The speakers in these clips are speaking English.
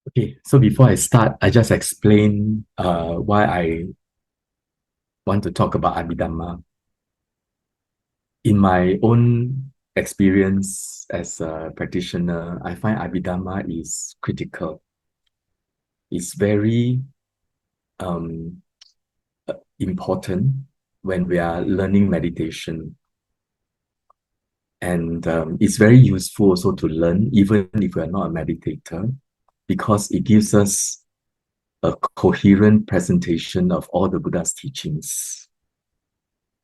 Okay, so before I start, I just explain why I want to talk about Abhidhamma. In my own experience as a practitioner, I find Abhidhamma is critical. It's very um, important when we are learning meditation. And it's very useful also to learn, even if we are not a meditator, because it gives us a coherent presentation of all the Buddha's teachings.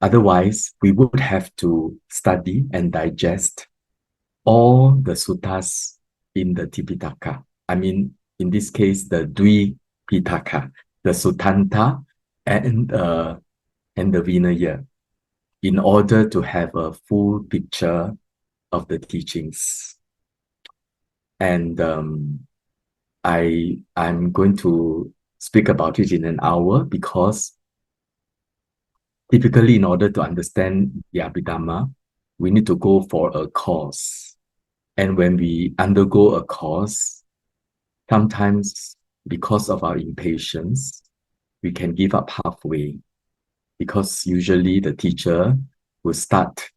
Otherwise, we would have to study and digest all the suttas in the Tipitaka. I mean, in this case, the Dwi Pitaka, the Suttanta and the Vinaya, in order to have a full picture of the teachings. And I'm going to speak about it in an hour because typically, in order to understand the Abhidhamma, we need to go for a course. And when we undergo a course, sometimes because of our impatience, we can give up halfway. Because usually the teacher will start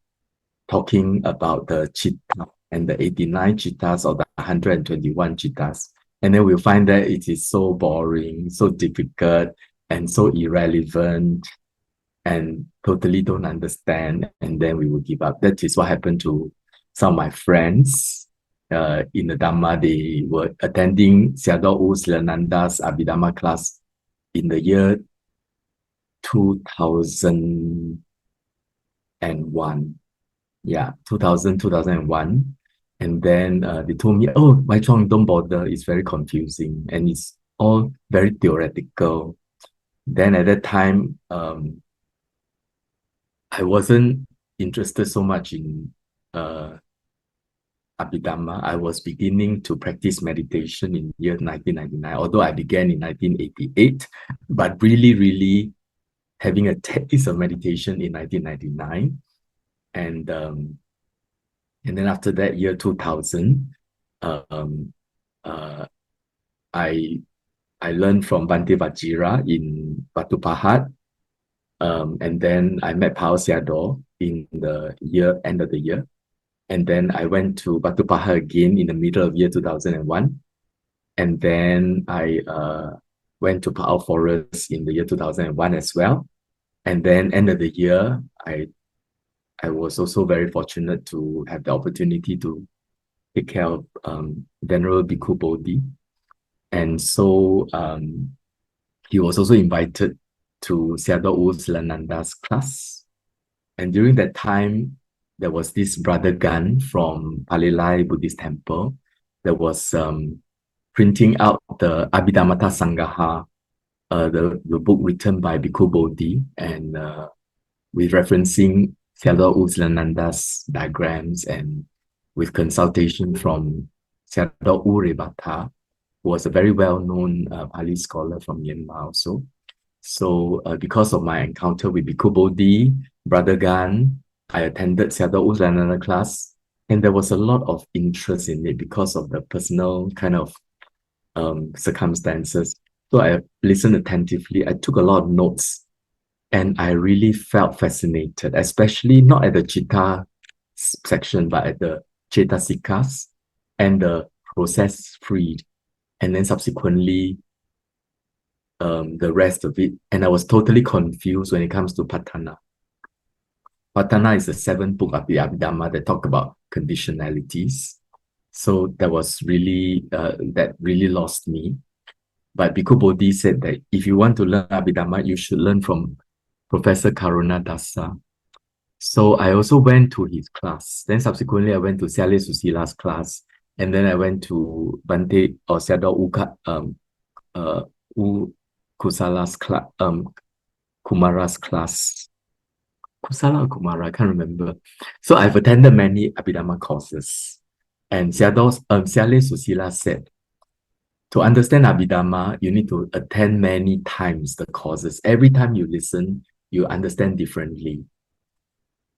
talking about the chitta and the 89 chittas or the 121 chittas. And then we'll find that it is so boring, so difficult, and so irrelevant, and totally don't understand, and then we will give up. That is what happened to some of my friends in the Dhamma. They were attending Sayadaw U Silananda's Abhidhamma class in the year 2001. Yeah, 2001. And then they told me, oh, Wai Chong, don't bother. It's very confusing and it's all very theoretical. Then at that time, I wasn't interested so much in Abhidhamma. I was beginning to practice meditation in year 1999, although I began in 1988, but really having a taste of meditation in 1999. And then after that, year 2000, um, uh, I I learned from Bante Vajira in Batu Pahat. And then I met Pa Auk Sayadaw in the end of the year. And then I went to Batu Pahat again in the middle of year 2001. And then I went to Pa Auk Forest in the year 2001 as well. And then end of the year, I was also very fortunate to have the opportunity to take care of Venerable Bhikkhu Bodhi. And so he was also invited to Sayadaw U Silananda's class. And during that time, there was this brother Gan from Palelai Buddhist Temple that was printing out the Abhidhammata Sangaha, the book written by Bhikkhu Bodhi, and with referencing Sayadaw U Silananda's diagrams and with consultation from Sayadaw U Rebata, who was a very well-known Pali scholar from Myanmar also. So because of my encounter with Bhikkhu Bodhi, Brother Gan, I attended Sayadaw U Silananda class, and there was a lot of interest in it because of the personal kind of circumstances. So I listened attentively. I took a lot of notes, and I really felt fascinated, especially not at the Chitta section, but at the Cetasikas and the process freed, and then subsequently the rest of it. And I was totally confused when it comes to Patana. Patana is the seventh book of the Abhidhamma that talk about conditionalities. So that was really, that really lost me. But Bhikkhu Bodhi said that if you want to learn Abhidhamma, you should learn from Professor Karuna Dasa. So I also went to his class. Then subsequently, I went to Sayalay Susila's class. And then I went to Bante or Sayadaw U Kusala's class, Kumara's class. Kusala or Kumara, I can't remember. So I've attended many Abhidhamma courses. And Sayalay Susila said, to understand Abhidhamma, you need to attend many times the courses. Every time you listen, you understand differently.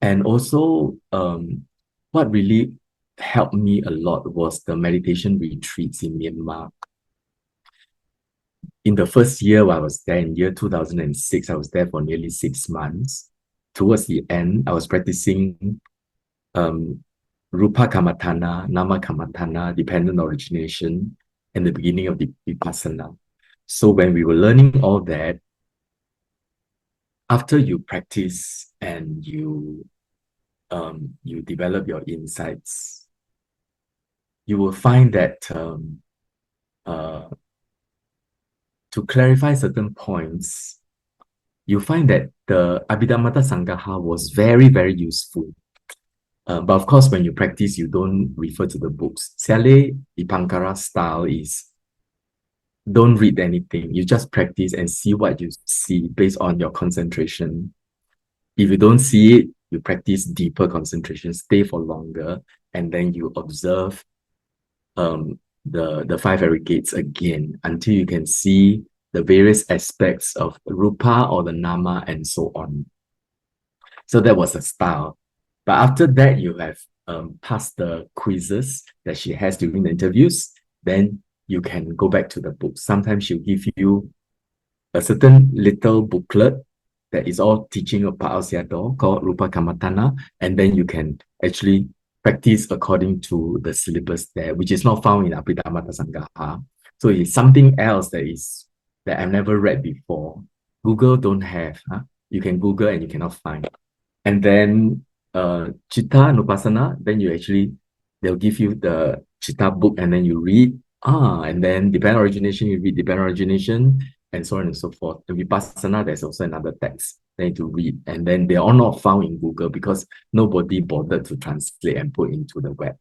And also, what really helped me a lot was the meditation retreats in Myanmar. in the first year I was there, in year 2006, I was there for nearly 6 months. Towards the end, I was practicing Rupa Kamatana, Nama Kamatana, dependent origination, and the beginning of the Vipassana. So when we were learning all that, after you practice and you develop your insights, you will find that to clarify certain points, you find that the Abhidhamma Sangaha was very, very useful. But of course, when you practice, you don't refer to the books. Sayalay Dipankara style is don't read anything. You just practice and see what you see based on your concentration. If you don't see it, you practice deeper concentration, stay for longer, and then you observe the five aggregates again until you can see the various aspects of the rupa or the nama and so on. So that was a style. But after that, you have passed the quizzes that she has during the interviews, then you can go back to the book. Sometimes she'll give you a certain little booklet that is all teaching of Pa Auk Sayadaw called Rupa Kamatana, and then you can actually practice according to the syllabus there, which is not found in Abhidhamma Sangaha. So it's something else that I've never read before. Google don't have. You can Google and you cannot find. And then Chitta Nupassana, then they'll give you the Chitta book and then you read. And then dependent origination, you read dependent origination, and so on and so forth. The Vipassana, there's also another text they need to read. And then they're all not found in Google because nobody bothered to translate and put into the web.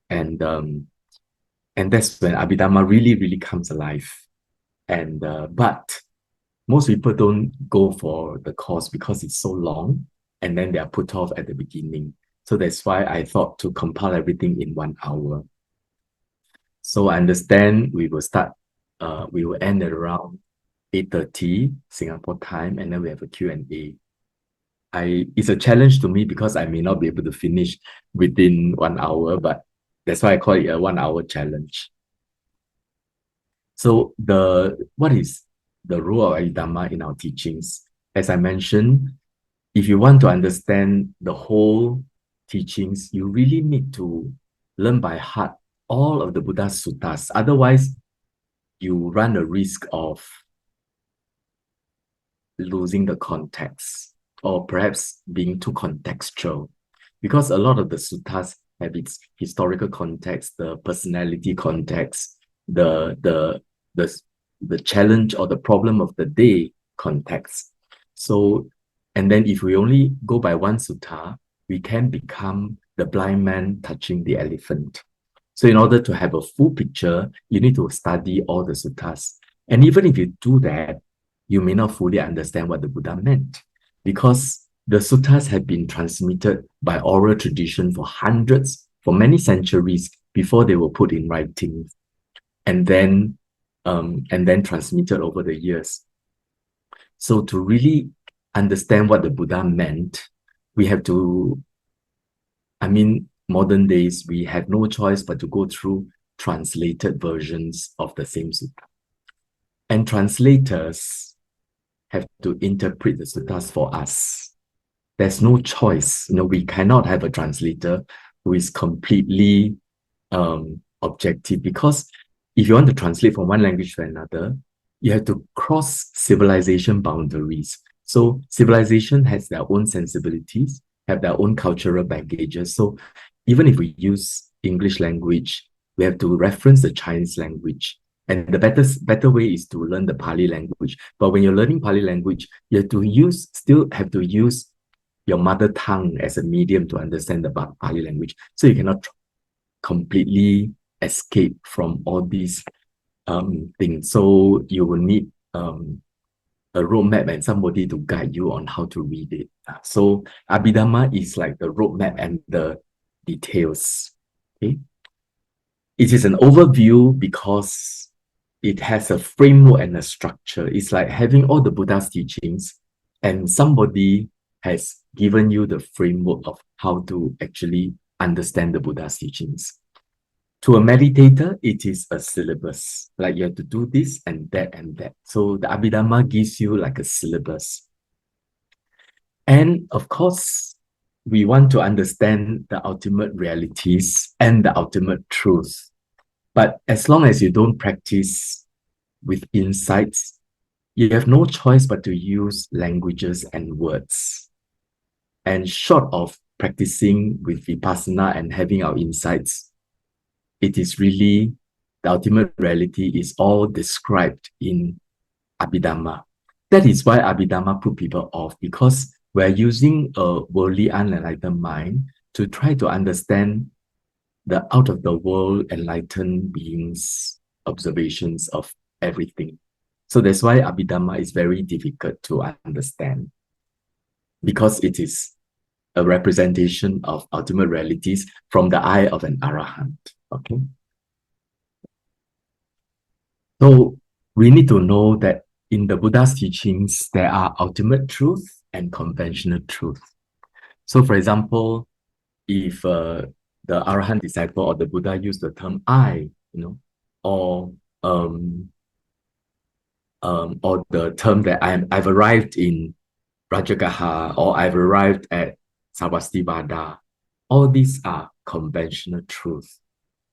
And that's when Abhidhamma really, really comes alive. And but most people don't go for the course because it's so long, and then they are put off at the beginning. So that's why I thought to compile everything in 1 hour. So I understand we will end at around 8:30 Singapore time, and then we have a Q&A. It's a challenge to me because I may not be able to finish within 1 hour, but that's why I call it a 1 hour challenge. So what is the role of Abhidhamma in our teachings? As I mentioned, if you want to understand the whole teachings, you really need to learn by heart all of the Buddha's suttas. Otherwise, you run a risk of losing the context or perhaps being too contextual, because a lot of the suttas have its historical context, the personality context, the challenge or the problem of the day context. So, and then if we only go by one sutta, we can become the blind man touching the elephant. So in order to have a full picture, you need to study all the suttas. And even if you do that, you may not fully understand what the Buddha meant, because the suttas have been transmitted by oral tradition for many centuries before they were put in writing, and then transmitted over the years. So to really understand what the Buddha meant, we have to, modern days, we have no choice but to go through translated versions of the same sutta. And translators have to interpret the suttas for us. There's no choice. We cannot have a translator who is completely objective, because if you want to translate from one language to another, you have to cross civilization boundaries. So civilization has their own sensibilities, have their own cultural baggages. So even if we use English language, we have to reference the Chinese language. And the better way is to learn the Pali language. But when you're learning Pali language, you have to still have to use your mother tongue as a medium to understand the Pali language. So you cannot completely escape from all these things. So you will need a roadmap and somebody to guide you on how to read it. So Abhidhamma is like the roadmap and the details. Okay? It is an overview because it has a framework and a structure. It's like having all the Buddha's teachings and somebody has given you the framework of how to actually understand the Buddha's teachings. To a meditator, it is a syllabus. Like you have to do this and that and that. So the Abhidhamma gives you like a syllabus. And of course, we want to understand the ultimate realities and the ultimate truth. But as long as you don't practice with insights, you have no choice but to use languages and words. And short of practicing with vipassana and having our insights, it is really the ultimate reality is all described in Abhidhamma. That is why Abhidhamma put people off, because we're using a worldly unenlightened mind to try to understand the out of the world enlightened beings' observations of everything. So that's why Abhidhamma is very difficult to understand, because it is a representation of ultimate realities from the eye of an arahant. Okay. So we need to know that in the Buddha's teachings, there are ultimate truth and conventional truth. So for example, if the arahant disciple or the Buddha use the term I, or the term that I've arrived in Rajagaha, or I've arrived at Sarvastivada, all these are conventional truth.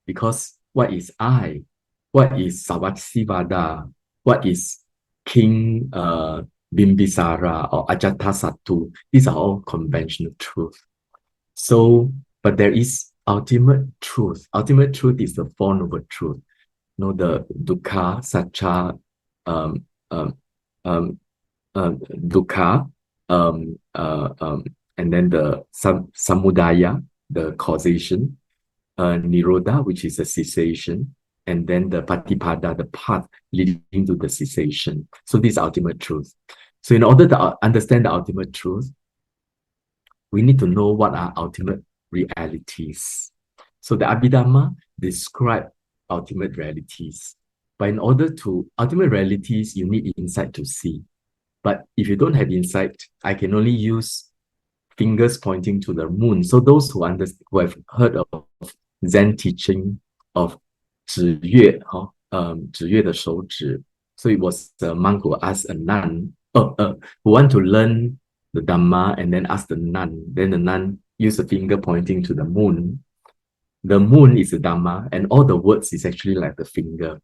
Because what is I? What is Sarvastivada? What is King Bimbisara or Ajatasattu? These are all conventional truth. So, but there is ultimate truth. Ultimate truth is the Four Noble Truth. The dukkha, satcha, dukkha, and then the samudaya, the causation, nirodha, which is a cessation, and then the patipada, the path leading to the cessation. So this is ultimate truth. So in order to understand the ultimate truth, we need to know what are ultimate realities. So the Abhidhamma describe ultimate realities. But in order to ultimate realities, you need insight to see. But if you don't have insight, I can only use fingers pointing to the moon. So those who have heard of Zen teaching of 指月的手指. So it was a monk who asked a nun, who want to learn the Dhamma, and then asked the nun. Then the nun used a finger pointing to the moon. The moon is the Dhamma, and all the words is actually like the finger.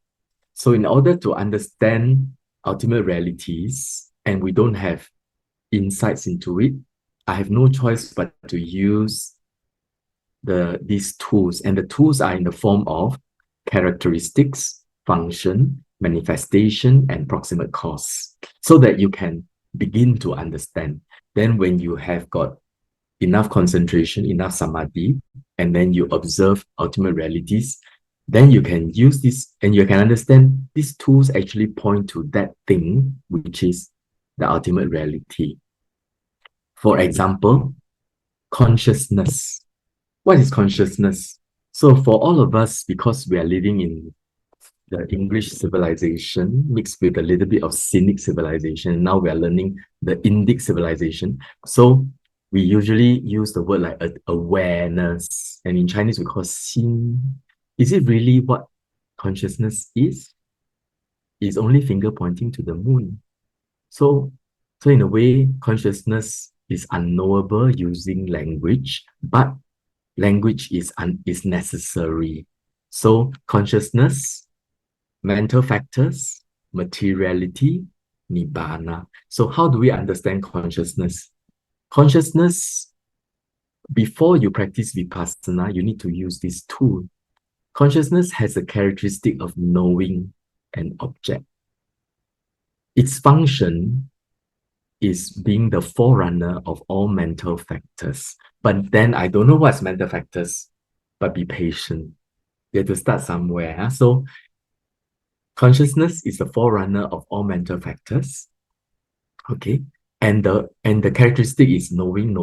So in order to understand ultimate realities, and we don't have insights into it, I have no choice but to use these tools. And the tools are in the form of characteristics, function, manifestation, and proximate cause, so that you can begin to understand. Then when you have got enough concentration, enough samadhi, and then you observe ultimate realities, then you can use this and you can understand these tools actually point to that thing, which is the ultimate reality. For example, consciousness. What is consciousness? So for all of us, because we are living in the English civilization mixed with a little bit of Cynic civilization, now we are learning the Indic civilization. So we usually use the word like awareness, and in Chinese we call xin. Is it really what consciousness is? It's only finger pointing to the moon. So in a way, consciousness is unknowable using language, but language is necessary. So consciousness, mental factors, materiality, nibbana. So how do we understand consciousness? Consciousness, before you practice vipassana, you need to use this tool. Consciousness has a characteristic of knowing an object. Its function is being the forerunner of all mental factors. But then I don't know what's mental factors, but be patient. You have to start somewhere. So consciousness is the forerunner of all mental factors. Okay. And the characteristic is knowing.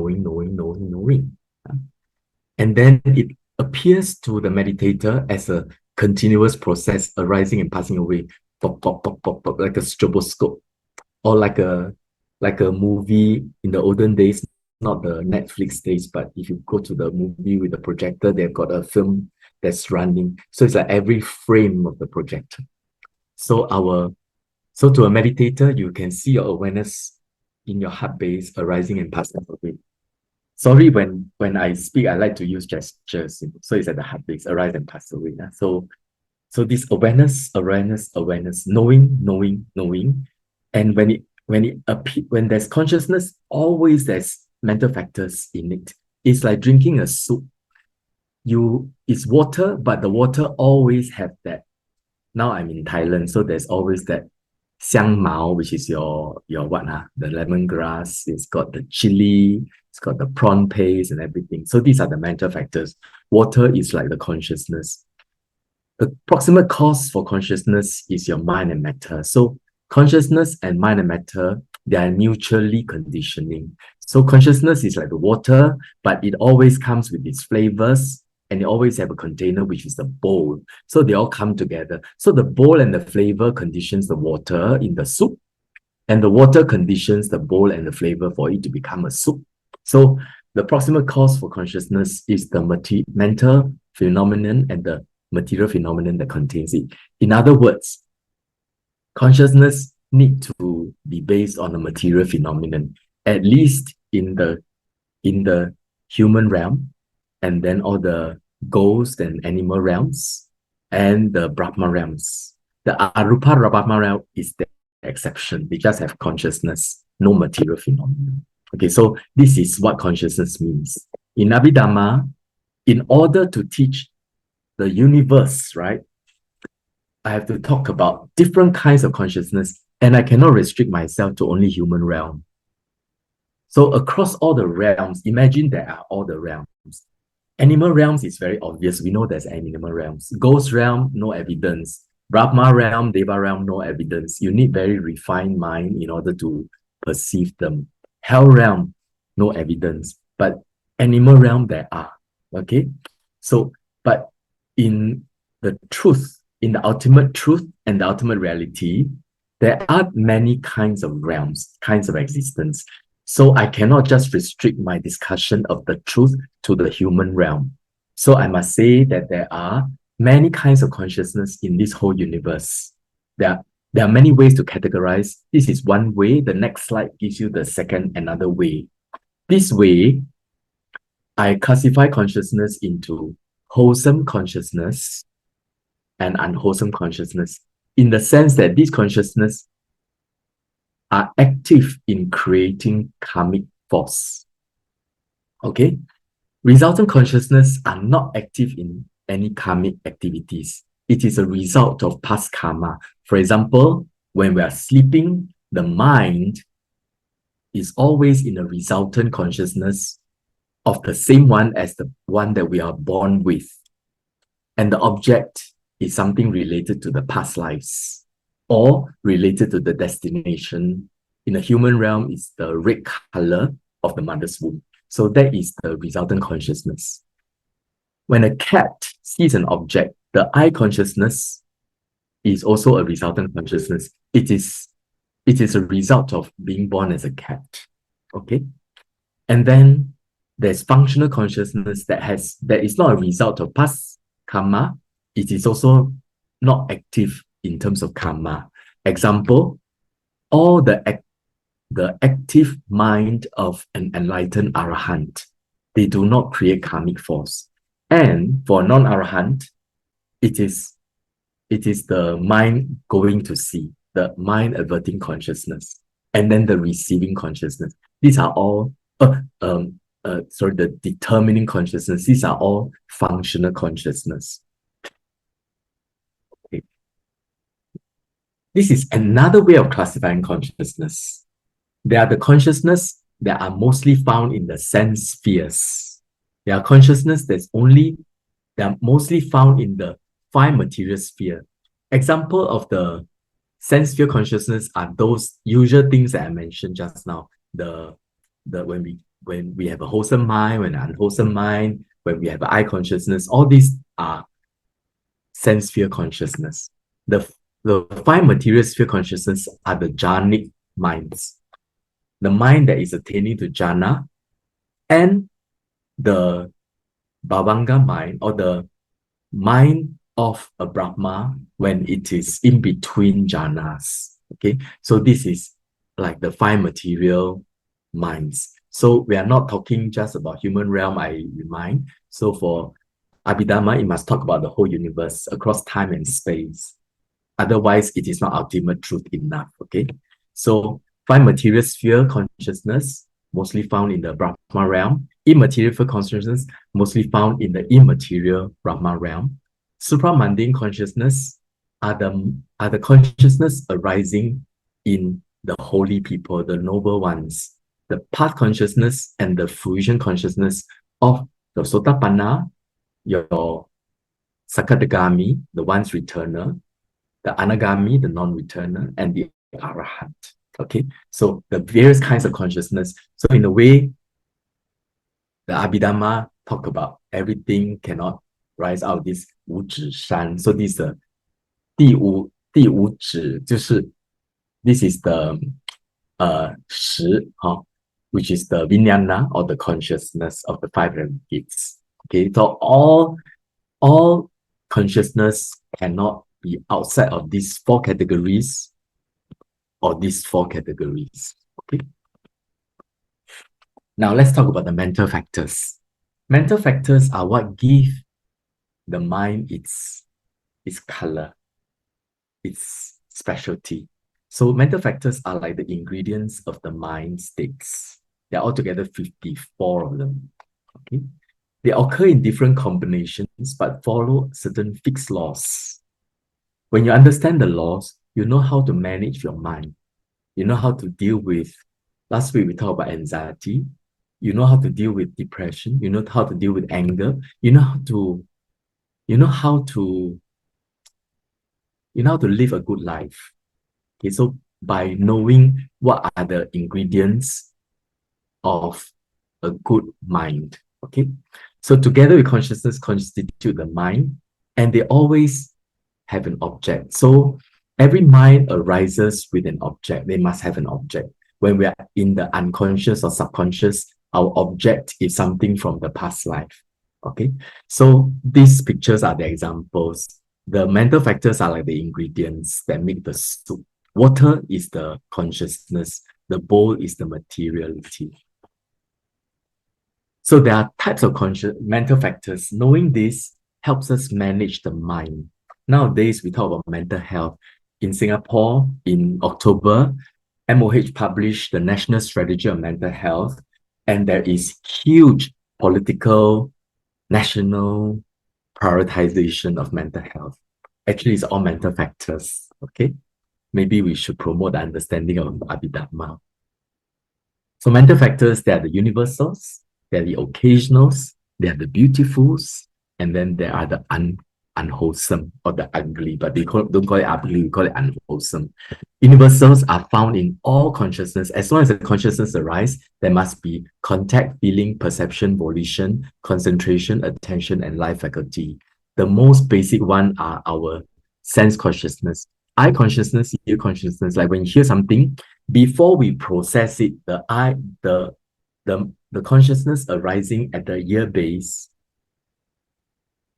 And then it appears to the meditator as a continuous process arising and passing away, pop, pop, pop, pop, pop, like a stroboscope, or like a movie in the olden days, not the Netflix days, but if you go to the movie with the projector, they've got a film that's running. So it's like every frame of the projector. So to a meditator, you can see your awareness in your heart base arising and passing away. Sorry, when I speak, I like to use gestures. So it's at the heart base, arise and pass away. So this awareness, knowing, and when there's consciousness, always there's mental factors in it. It's like drinking a soup. It's water, but the water always have that. Now I'm in Thailand, so there's always that xiang mao, which is your what the lemongrass. It's got the chili, it's got the prawn paste and everything. So these are the mental factors. Water is like the consciousness. The proximate cause for consciousness is your mind and matter. So consciousness and mind and matter, they are mutually conditioning. So consciousness is like the water, but it always comes with its flavors, and you always have a container, which is the bowl. So they all come together. So the bowl and the flavor conditions the water in the soup, and the water conditions the bowl and the flavor for it to become a soup. So the proximate cause for consciousness is the mental phenomenon and the material phenomenon that contains it. In other words, consciousness need to be based on a material phenomenon, at least in the human realm, and then all the ghost and animal realms, and the Brahma realms. The Arupa Brahma realm is the exception. They just have consciousness, no material phenomenon. Okay, so this is what consciousness means. In Abhidhamma, in order to teach the universe, right, I have to talk about different kinds of consciousness, and I cannot restrict myself to only human realm. So across all the realms, imagine there are all the realms. Animal realms is very obvious. We know there's animal realms. Ghost realm, no evidence. Brahma realm, Deva realm, no evidence. You need very refined mind in order to perceive them. Hell realm, no evidence. But animal realm, there are. Okay? So, but in the truth, in the ultimate truth and the ultimate reality, there are many kinds of realms, kinds of existence. So I cannot just restrict my discussion of the truth to the human realm. So I must say that there are many kinds of consciousness in this whole universe. There are many ways to categorize. This is one way. The next slide gives you the second, another way. This way, I classify consciousness into wholesome consciousness and unwholesome consciousness, in the sense that these consciousness are active in creating karmic force. Okay? Resultant consciousness are not active in any karmic activities. It is a result of past karma. For example, when we are sleeping, the mind is always in a resultant consciousness of the same one as the one that we are born with. And the object is something related to the past lives, or related to the destination. In the human realm, it's the red color of the mother's womb. So that is the resultant consciousness. When a cat sees an object, the eye consciousness is also a resultant consciousness. It is a result of being born as a cat. Okay? And then there's functional consciousness that is not a result of past karma. It is also not active in terms of karma. Example, all the active mind of an enlightened arahant, they do not create karmic force. And for non-arahant, it is the mind going to see, the mind averting consciousness, and then the receiving consciousness. These are all the determining consciousness. These are all functional consciousness. Okay. This is another way of classifying consciousness. There are the consciousness that are mostly found in the sense spheres. There are consciousness that are mostly found in the five material sphere. Example of the sense sphere consciousness are those usual things that I mentioned just now. When we have a wholesome mind, when an unwholesome mind, when we have eye consciousness, all these are sense sphere consciousness. The five material sphere consciousness are the jhanic minds. The mind that is attaining to jhana, and the bhavanga mind, or the mind of a Brahma when it is in between jhanas. Okay, so this is like the five material minds. So we are not talking just about human realm, I remind. So for Abhidhamma, it must talk about the whole universe across time and space. Otherwise, it is not ultimate truth enough. Okay, so five material sphere consciousness, mostly found in the Brahma realm. Immaterial sphere consciousness, mostly found in the immaterial Brahma realm. Supramundane consciousness are the consciousness arising in the holy people, the noble ones, the path consciousness and the fruition consciousness of the Sotapanna, your Sakadagami, the one's returner, the Anagami, the non-returner, and the Arahant. Okay, so the various kinds of consciousness. So in a way, the Abhidhamma talk about everything cannot rise out of this 无指山. So this is the 第五指, 就是 this is the 十, which is the vijnana or the consciousness of the five elements. Okay, so all consciousness cannot be outside of these four categories or these four categories. Okay. Now let's talk about the mental factors. Mental factors are what give the mind its color, its specialty. So mental factors are like the ingredients of the mind states. There are altogether 54 of them. Okay. They occur in different combinations but follow certain fixed laws. When you understand the laws, you know how to manage your mind. You know how to deal with, last week we talked about anxiety. You know how to deal with depression. You know how to deal with anger. You know how to live a good life. Okay, so by knowing what are the ingredients of a good mind. Okay, so together with consciousness constitute the mind, and they always have an object. So every mind arises with an object. They must have an object. When we are in the unconscious or subconscious, our object is something from the past life. Okay, so these pictures are the examples. The mental factors are like the ingredients that make the soup. Water is the consciousness. The bowl is the materiality. So there are types of mental factors. Knowing this helps us manage the mind. Nowadays, we talk about mental health. In Singapore, in October, MOH published the National Strategy on Mental Health, and there is huge political, national prioritization of mental health. Actually, it's all mental factors, okay? Maybe we should promote the understanding of Abhidhamma. So mental factors, they are the universals, they are the occasionals, they are the beautifuls, and then there are the unwholesome or the ugly, but they don't call it ugly, we call it unwholesome. Universals are found in all consciousness. As long as the consciousness arises, there must be contact, feeling, perception, volition, concentration, attention, and life faculty. The most basic one are our sense consciousness, eye consciousness, ear consciousness. Like when you hear something, before we process it, the consciousness arising at the ear base,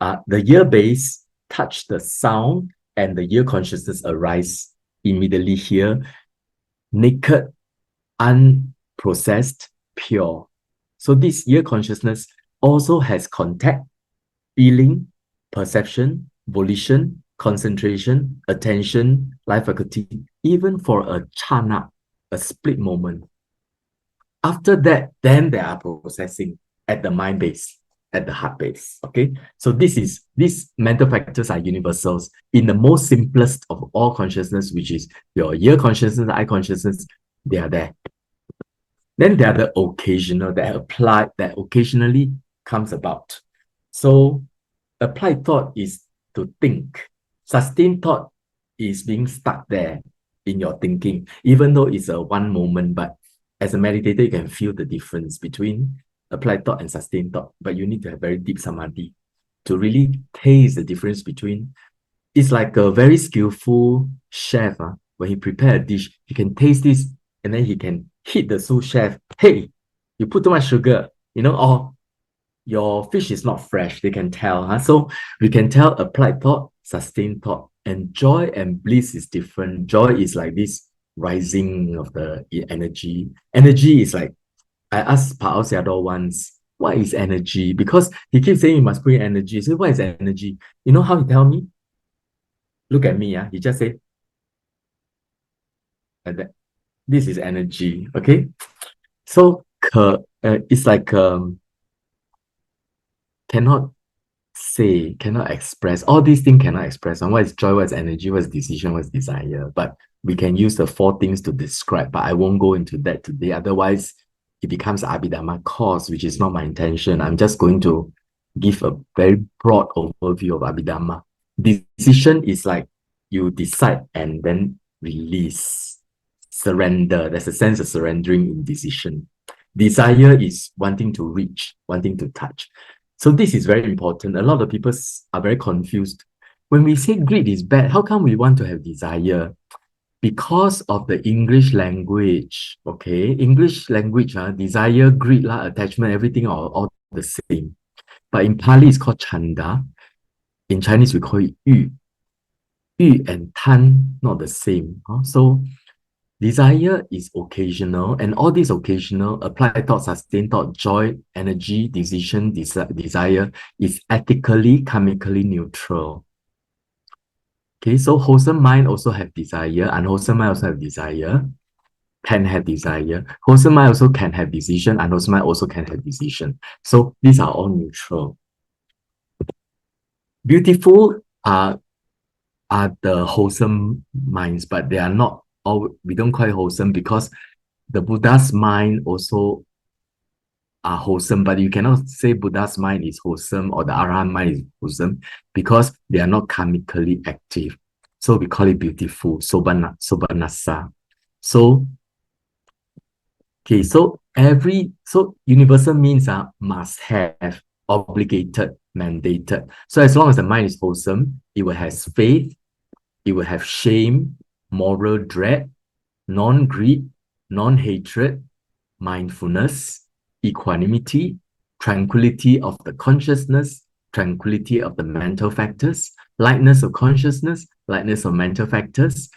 the ear base touch the sound, and the ear consciousness arise immediately here, naked, unprocessed, pure. So this ear consciousness also has contact, feeling, perception, volition, concentration, attention, life faculty, even for a chana, a split moment. After that, then there are processing at the mind base, at the heart base. Okay, so these mental factors are universals in the most simplest of all consciousness, which is your ear consciousness, eye consciousness. They are there. Then there are the occasional that occasionally comes about. So applied thought is to think. Sustained thought is being stuck there in your thinking, even though it's a one moment, but as a meditator, you can feel the difference between applied thought and sustained thought, but you need to have very deep samadhi to really taste the difference between. It's like a very skillful chef. When he prepare a dish, he can taste this, and then he can hit the sous chef. Hey, you put too much sugar, or your fish is not fresh. They can tell. Huh? So we can tell applied thought, sustained thought, and joy and bliss is different. Joy is like this rising of the energy. Energy is like, I asked Pa Auk Sayadaw once, what is energy? Because he keeps saying you must put in energy. So what is energy? You know how he tell me? Look at me, yeah. He just said like that. This is energy. Okay. So it's like cannot say, cannot express. All these things cannot express. And what is joy, what is energy, what is decision, what is desire. But we can use the four things to describe, but I won't go into that today. Otherwise, it becomes Abhidhamma course, which is not my intention. I'm just going to give a very broad overview of Abhidhamma. Decision is like you decide and then release, surrender. There's a sense of surrendering in decision. Desire is wanting to reach, wanting to touch. So this is very important. A lot of people are very confused. When we say greed is bad, how come we want to have desire? Because of the English language, okay? English language, desire, greed, attachment, everything are all the same. But in Pali, it's called chanda. In Chinese, we call it yu. Yu and tan, not the same. So desire is occasional, and all these occasional, applied thought, sustained thought, joy, energy, decision, desire is ethically, karmically neutral. Okay, so wholesome mind also have desire, unwholesome mind also have desire, can have desire. Wholesome mind also can have decision, unwholesome mind also can have decision. So these are all neutral. Beautiful are the wholesome minds, but they are not all, we don't call it wholesome because the Buddha's mind also are wholesome, but you cannot say Buddha's mind is wholesome or the Arahant mind is wholesome because they are not karmically active. So we call it beautiful, sobanasa. So, okay, so universal means must have, obligated, mandated. So as long as the mind is wholesome, it will have faith, it will have shame, moral dread, non-greed, non-hatred, mindfulness, equanimity, tranquility of the consciousness, tranquility of the mental factors, lightness of consciousness, lightness of mental factors.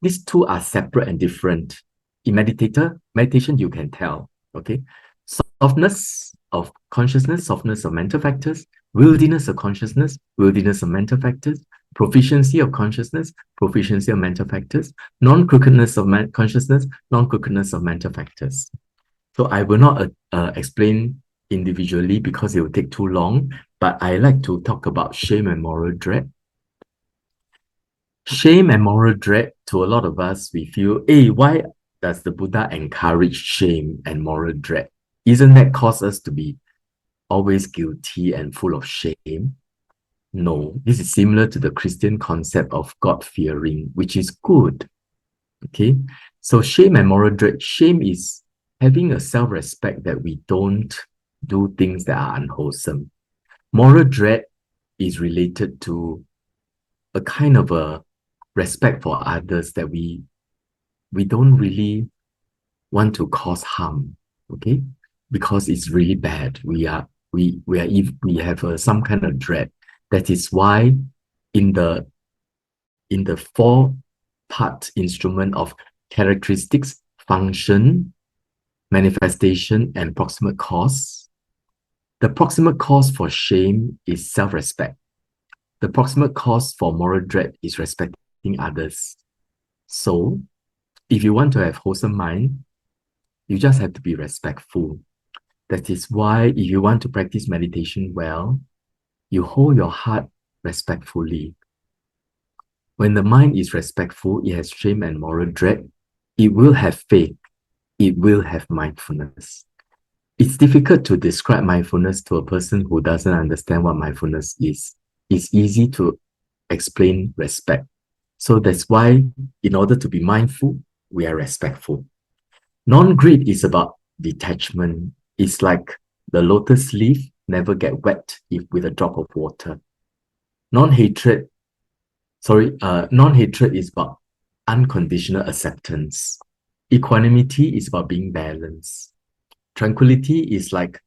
These two are separate and different. In meditation, you can tell, okay? Softness of consciousness, softness of mental factors, wilderness of consciousness, wilderness of mental factors, proficiency of consciousness, proficiency of mental factors, non-crookedness of consciousness, non-crookedness of mental factors. So I will not explain individually because it will take too long, but I like to talk about shame and moral dread. Shame and moral dread, to a lot of us, we feel, hey, why does the Buddha encourage shame and moral dread? Isn't that cause us to be always guilty and full of shame? No, this is similar to the Christian concept of God-fearing, which is good. Okay, so shame and moral dread. Shame is having a self-respect that we don't do things that are unwholesome. Moral dread is related to a kind of a respect for others that we don't really want to cause harm, okay? Because it's really bad. We have some kind of dread. That is why in the four-part instrument of characteristics, function, manifestation, and proximate cause, the proximate cause for shame is self-respect. The proximate cause for moral dread is respecting others. So, if you want to have wholesome mind, you just have to be respectful. That is why if you want to practice meditation well, you hold your heart respectfully. When the mind is respectful, it has shame and moral dread. It will have faith. It will have mindfulness. It's difficult to describe mindfulness to a person who doesn't understand what mindfulness is. It's easy to explain respect. So that's why, in order to be mindful, we are respectful. Non-greed is about detachment. It's like the lotus leaf never get wet with a drop of water. Non-hatred is about unconditional acceptance. Equanimity is about being balanced. Tranquility is like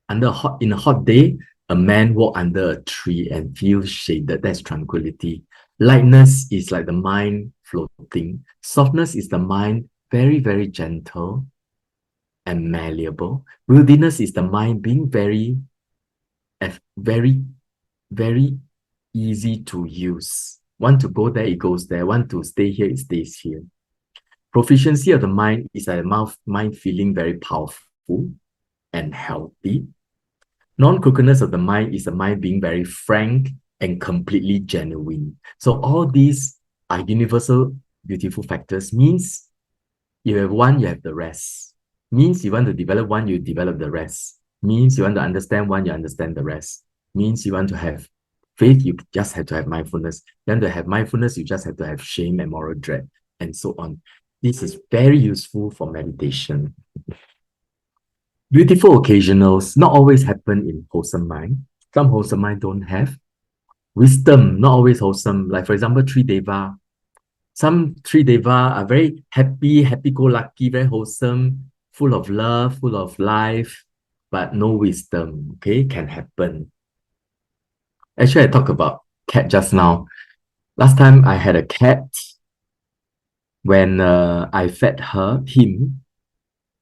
In a hot day, a man walk under a tree and feels shaded. That's tranquility. Lightness is like the mind floating. Softness is the mind very, very gentle and malleable. Wilderness is the mind being very, very, very easy to use. Want to go there, it goes there. Want to stay here, it stays here. Proficiency of the mind is like a mind feeling very powerful and healthy. Non-crookedness of the mind is the mind being very frank and completely genuine. So all these are universal, beautiful factors. Means you have one, you have the rest. Means you want to develop one, you develop the rest. Means you want to understand one, you understand the rest. Means you want to have faith, you just have to have mindfulness. Then to have mindfulness, you just have to have shame and moral dread, and so on. This is very useful for meditation. Beautiful occasionals not always happen in wholesome mind. Some wholesome mind don't have. Wisdom, not always wholesome. Like for example, Three Deva. Some Three Deva are very happy, happy-go-lucky, very wholesome, full of love, full of life, but no wisdom, okay, can happen. Actually, I talked about cat just now. Last time I had a cat. When I fed him,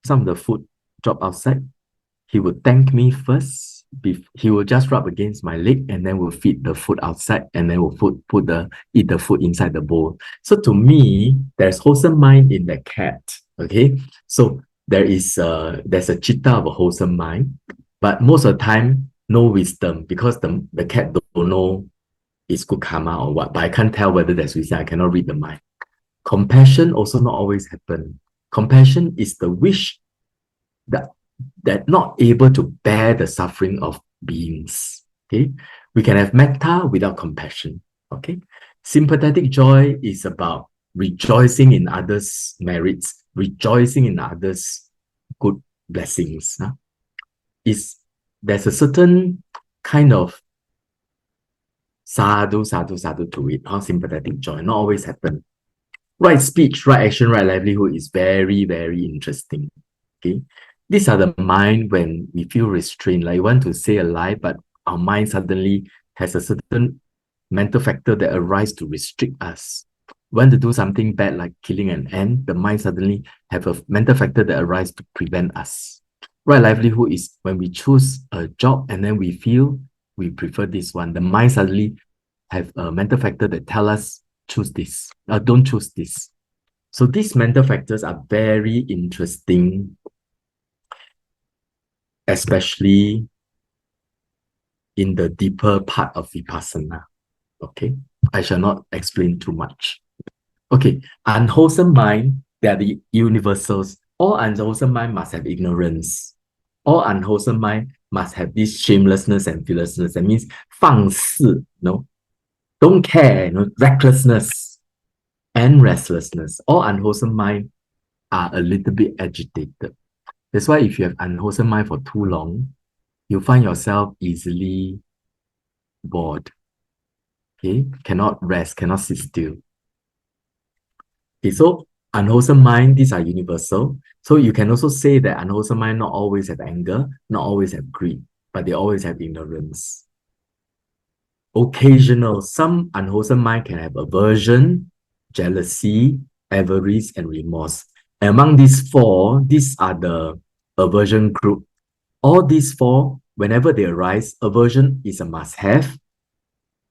some of the food dropped outside. He would thank me first. He will just rub against my leg and then will feed the food outside and then will eat the food inside the bowl. So to me, there's wholesome mind in the cat. Okay, so there's a chitta of a wholesome mind, but most of the time no wisdom because the cat don't know it's good karma or what. But I can't tell whether there's wisdom. I cannot read the mind. Compassion also not always happen. Compassion is the wish that not able to bear the suffering of beings. Okay, we can have metta without compassion. Okay, sympathetic joy is about rejoicing in others' merits, rejoicing in others' good blessings. There's a certain kind of sadhu to it. Sympathetic joy not always happen. Right speech, right action, right livelihood is very, very interesting. Okay, these are the mind when we feel restrained, like we want to say a lie, but our mind suddenly has a certain mental factor that arises to restrict us. We want to do something bad like killing an ant, the mind suddenly have a mental factor that arises to prevent us. Right livelihood is when we choose a job and then we feel we prefer this one. The mind suddenly have a mental factor that tell us choose this, don't choose this. So these mental factors are very interesting, especially in the deeper part of Vipassana. Okay, I shall not explain too much. Okay, unwholesome mind, they are the universals. All unwholesome mind must have ignorance. All unwholesome mind must have this shamelessness and fearlessness. That means 放肆, don't care, recklessness and restlessness. All unwholesome mind are a little bit agitated. That's why if you have unwholesome mind for too long, you find yourself easily bored. Okay, cannot rest, cannot sit still. Okay, so unwholesome mind, these are universal. So you can also say that unwholesome mind not always have anger, not always have greed, but they always have ignorance. Occasional, some unwholesome mind can have aversion, jealousy, avarice, and remorse. Among these four, these are the aversion group. All these four, whenever they arise, aversion is a must-have.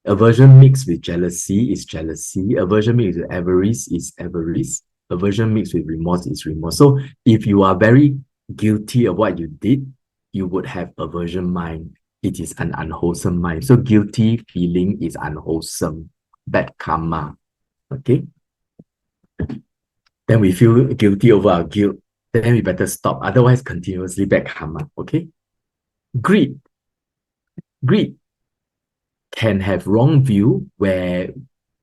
Aversion mixed with jealousy is jealousy. Aversion mixed with avarice is avarice. Aversion mixed with remorse is remorse. So if you are very guilty of what you did, you would have aversion mind. It is an unwholesome mind. So guilty feeling is unwholesome, bad karma. Okay? Then we feel guilty over our guilt. Then we better stop. Otherwise, continuously bad karma. Okay? Greed. Greed can have wrong view where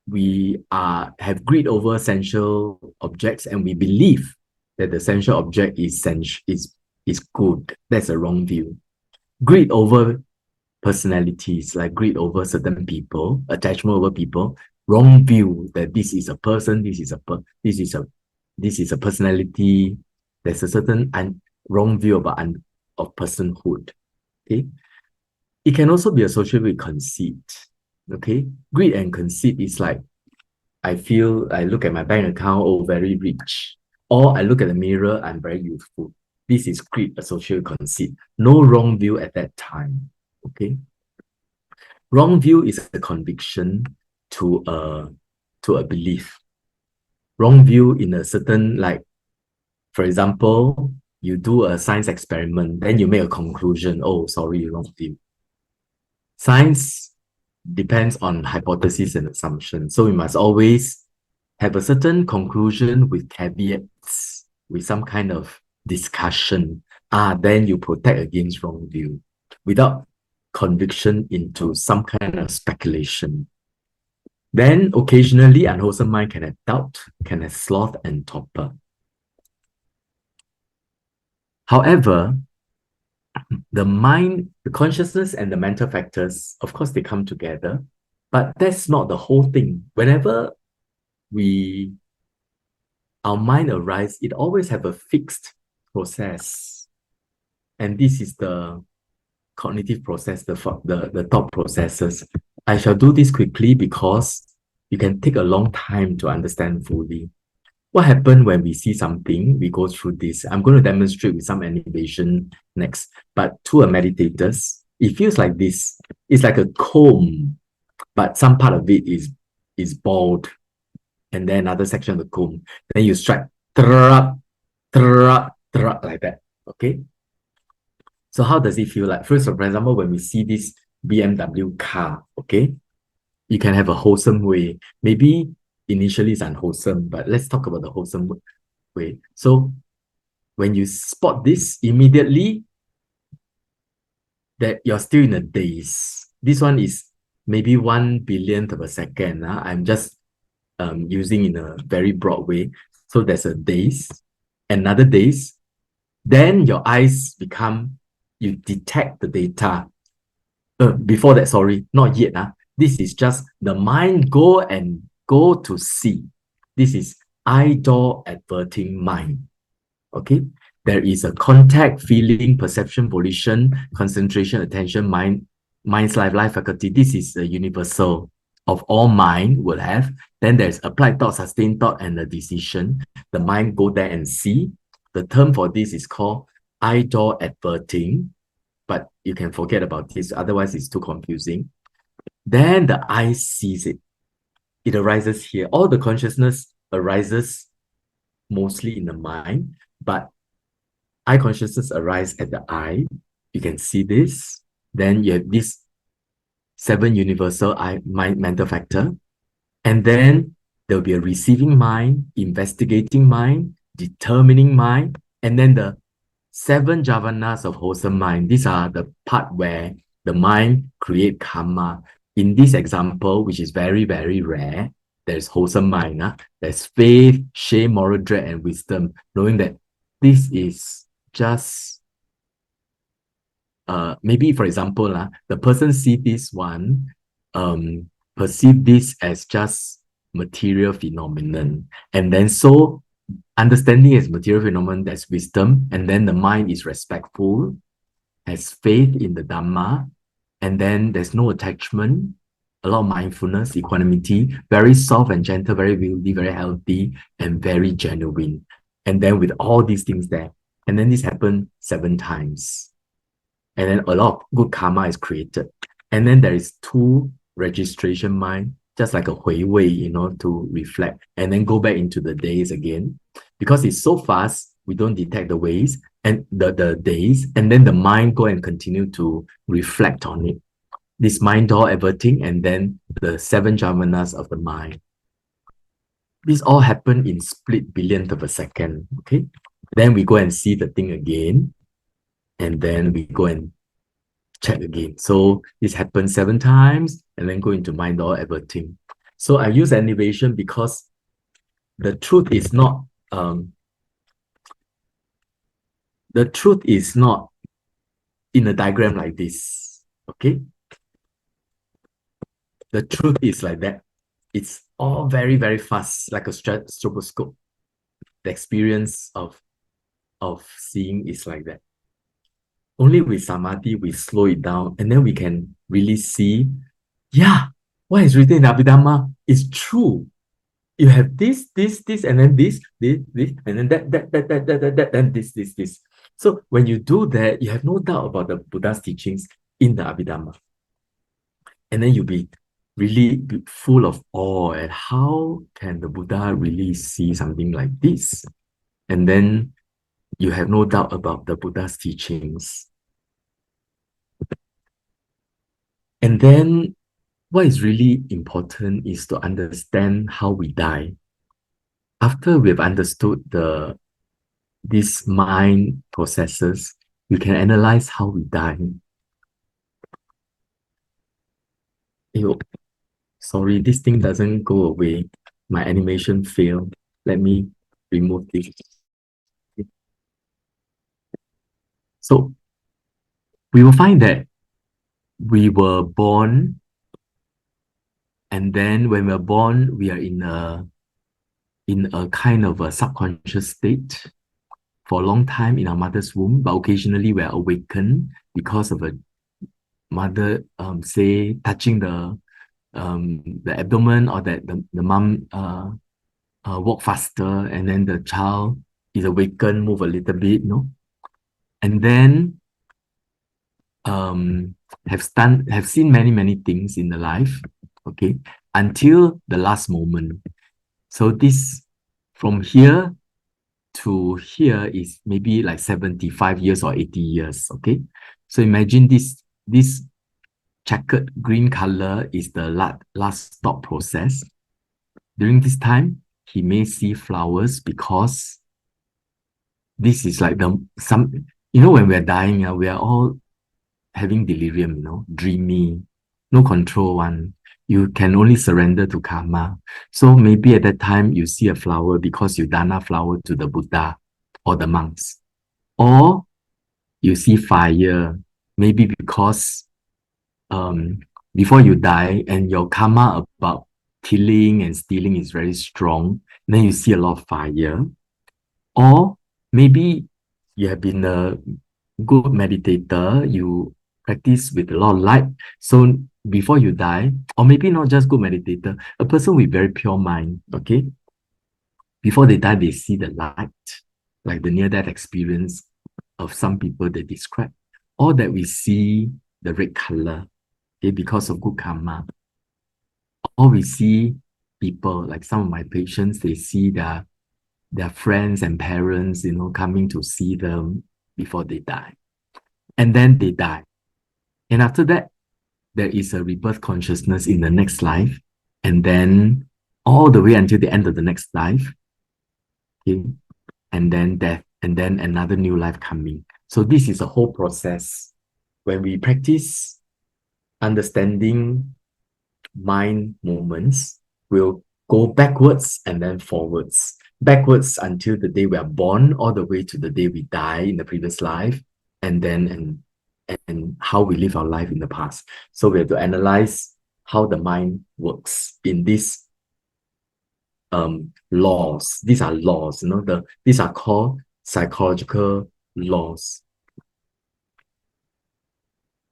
we have greed over sensual objects and we believe that the sensual object is good. That's a wrong view. Greed over personalities, like greed over certain people, attachment over people, wrong view that this is a person, this is a personality. There's a certain wrong view of personhood. Okay. It can also be associated with conceit. Okay. Greed and conceit is like, I look at my bank account, oh, very rich. Or I look at the mirror, I'm very youthful. This is greed associated with conceit. No wrong view at that time. Okay. Wrong view is a conviction to a belief. Wrong view in a certain, like, for example, you do a science experiment, then you make a conclusion. Oh, sorry, wrong view. Science depends on hypothesis and assumption. So we must always have a certain conclusion with caveats, with some kind of discussion. Then you protect against wrong view without conviction into some kind of speculation. Then occasionally unwholesome mind can have doubt, can have sloth and torpor. However, the mind, the consciousness and the mental factors, of course, they come together, but that's not the whole thing. Whenever our mind arises, it always have a fixed process. And this is the cognitive process, the thought processes. I shall do this quickly because you can take a long time to understand fully. What happens when we see something, we go through this. I'm going to demonstrate with some animation next. But to a meditators, it feels like this. It's like a comb, but some part of it is bald. And then another section of the comb. Then you strike like that. Okay? So how does it feel like? First, for example, when we see this BMW car, okay? You can have a wholesome way. Maybe initially it's unwholesome, but let's talk about the wholesome way. So when you spot this, immediately that you're still in a daze. This one is maybe 1 billionth of a second. I'm just using in a very broad way. So there's a daze, another daze. Then your eyes you detect the data. Before that, sorry, not yet. This is just the mind go to see. This is eye-door adverting mind. Okay? There is a contact, feeling, perception, volition, concentration, attention, mind's life faculty. This is the universal of all mind will have. Then there's applied thought, sustained thought, and the decision. The mind go there and see. The term for this is called eye-door adverting, but you can forget about this, otherwise it's too confusing. Then the eye sees it. It arises here. All the consciousness arises mostly in the mind, but eye consciousness arises at the eye. You can see this. Then you have this 7 universal mind mental factor. And then there'll be a receiving mind, investigating mind, determining mind, and then the 7 jhavanas of wholesome mind. These are the part where the mind create karma. In this example, which is very, very rare, there's wholesome mind. There's faith, shame, moral dread, and wisdom, knowing that this is just, maybe for example, the person see this one, perceive this as just material phenomenon. And then so understanding as material phenomenon, that's wisdom. And then the mind is respectful, has faith in the Dhamma. And then there's no attachment, a lot of mindfulness, equanimity, very soft and gentle, very wieldy, very healthy, and very genuine. And then with all these things there. And then this happened 7 times. And then a lot of good karma is created. And then there is 2 registration mind, just like a hui wei, to reflect. And then go back into the days again. Because it's so fast, we don't detect the ways and the days. And then the mind go and continue to reflect on it. This mind door everything, and then the 7 jhavanas of the mind. This all happen in split billionth of a second. Okay. Then we go and see the thing again. And then we go and check again. So this happens 7 times and then go into mind door everything. So I use animation because the truth is not in a diagram like this. Okay. The truth is like that. It's all very, very fast, like a stroboscope. The experience of seeing is like that. only with samadhi, we slow it down, and then we can really see, yeah, what is written in Abhidhamma is true. You have this, and then this, and then that, then this. So when you do that, you have no doubt about the Buddha's teachings in the Abhidhamma. And then you'll be really full of awe at how can the Buddha really see something like this? And then you have no doubt about the Buddha's teachings. And then what is really important is to understand how we die. After we've understood these mind processes, we can analyze how we die. Sorry, this thing doesn't go away. My animation failed. Let me remove this. So we will find that we were born, and then when we're born, we are in a kind of a subconscious state for a long time in our mother's womb, but occasionally we're awakened because of a mother, say, touching the abdomen, or that the mom walk faster, and then the child is awakened, move a little bit, and then have seen many things in the life, okay, until the last moment. So this, from here to here, is maybe like 75 years or 80 years, okay? So imagine this checkered green color is the last stop process. During this time, he may see flowers, because this is like when we're dying, we are all having delirium, dreamy, no control one. You can only surrender to karma. So maybe at that time you see a flower because you dana flower to the Buddha or the monks. Or you see fire, maybe because before you die and your karma about killing and stealing is very strong, then you see a lot of fire. Or maybe you have been a good meditator, you practice with a lot of light. So before you die, or maybe not just good meditator, a person with very pure mind, okay? Before they die, they see the light, like the near-death experience of some people they describe. Or that we see the red color, okay, because of good karma. Or we see people, like some of my patients, they see their friends and parents, coming to see them before they die. And then they die. And after that, there is a rebirth consciousness in the next life. And then all the way until the end of the next life. Okay? And then death. And then another new life coming. So this is a whole process. When we practice understanding mind movements, we'll go backwards and then forwards. Backwards until the day we are born, all the way to the day we die in the previous life, and then and how we live our life in the past. So we have to analyze how the mind works in these laws. These are laws, these are called psychological laws.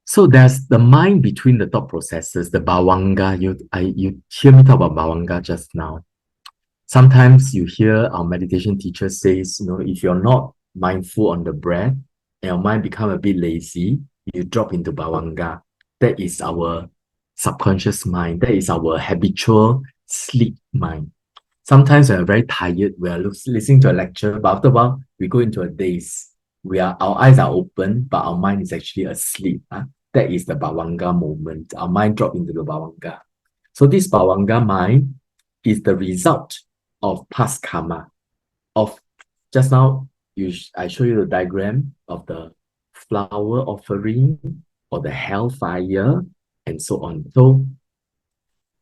So there's the mind between the thought processes, the bhavanga. You hear me talk about bhavanga just now. Sometimes you hear our meditation teacher says, if you're not mindful on the breath and your mind become a bit lazy, you drop into bhavanga. That is our subconscious mind. That is our habitual sleep mind. Sometimes we're very tired. We are listening to a lecture, but after a while, we go into a daze. Our eyes are open, but our mind is actually asleep. That is the bhavanga moment. Our mind drop into the bhavanga. So this bhavanga mind is the result of past karma. Of just now, I show you the diagram of the flower offering or the hellfire and so on. So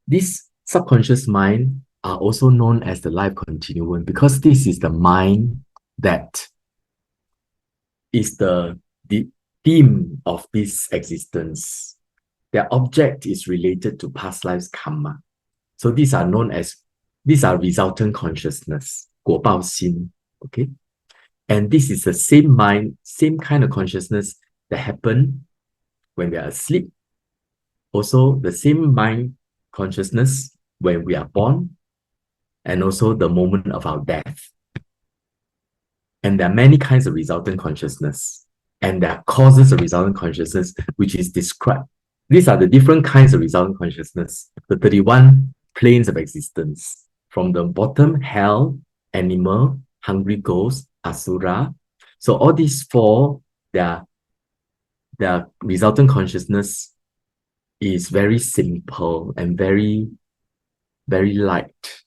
this subconscious mind are also known as the life continuum, because this is the mind that is the theme of this existence. Their object is related to past lives karma. So these are resultant consciousness, 果报心, okay? And this is the same mind, same kind of consciousness that happen when we are asleep. Also, the same mind consciousness when we are born, and also the moment of our death. And there are many kinds of resultant consciousness, and there are causes of resultant consciousness, which is described. These are the different kinds of resultant consciousness, the 31 planes of existence. From the bottom, hell, animal, hungry ghost, asura. So all these four, their resultant consciousness is very simple and very, very light.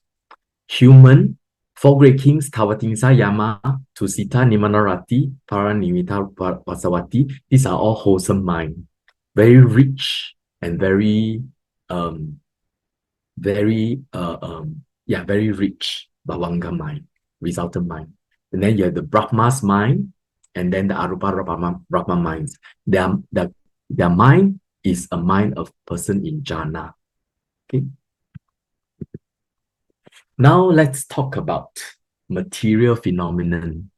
Human, four great kings, Tawatingsa, Yama, Tusita, Nimanarati, Paranimita, Vasawati, these are all wholesome mind, very rich and very very rich Bhavanga mind, resultant mind. And then you have the Brahma's mind, and then the Arupa Brahma minds. Their mind is a mind of person in jhana. Okay. Now let's talk about material phenomenon.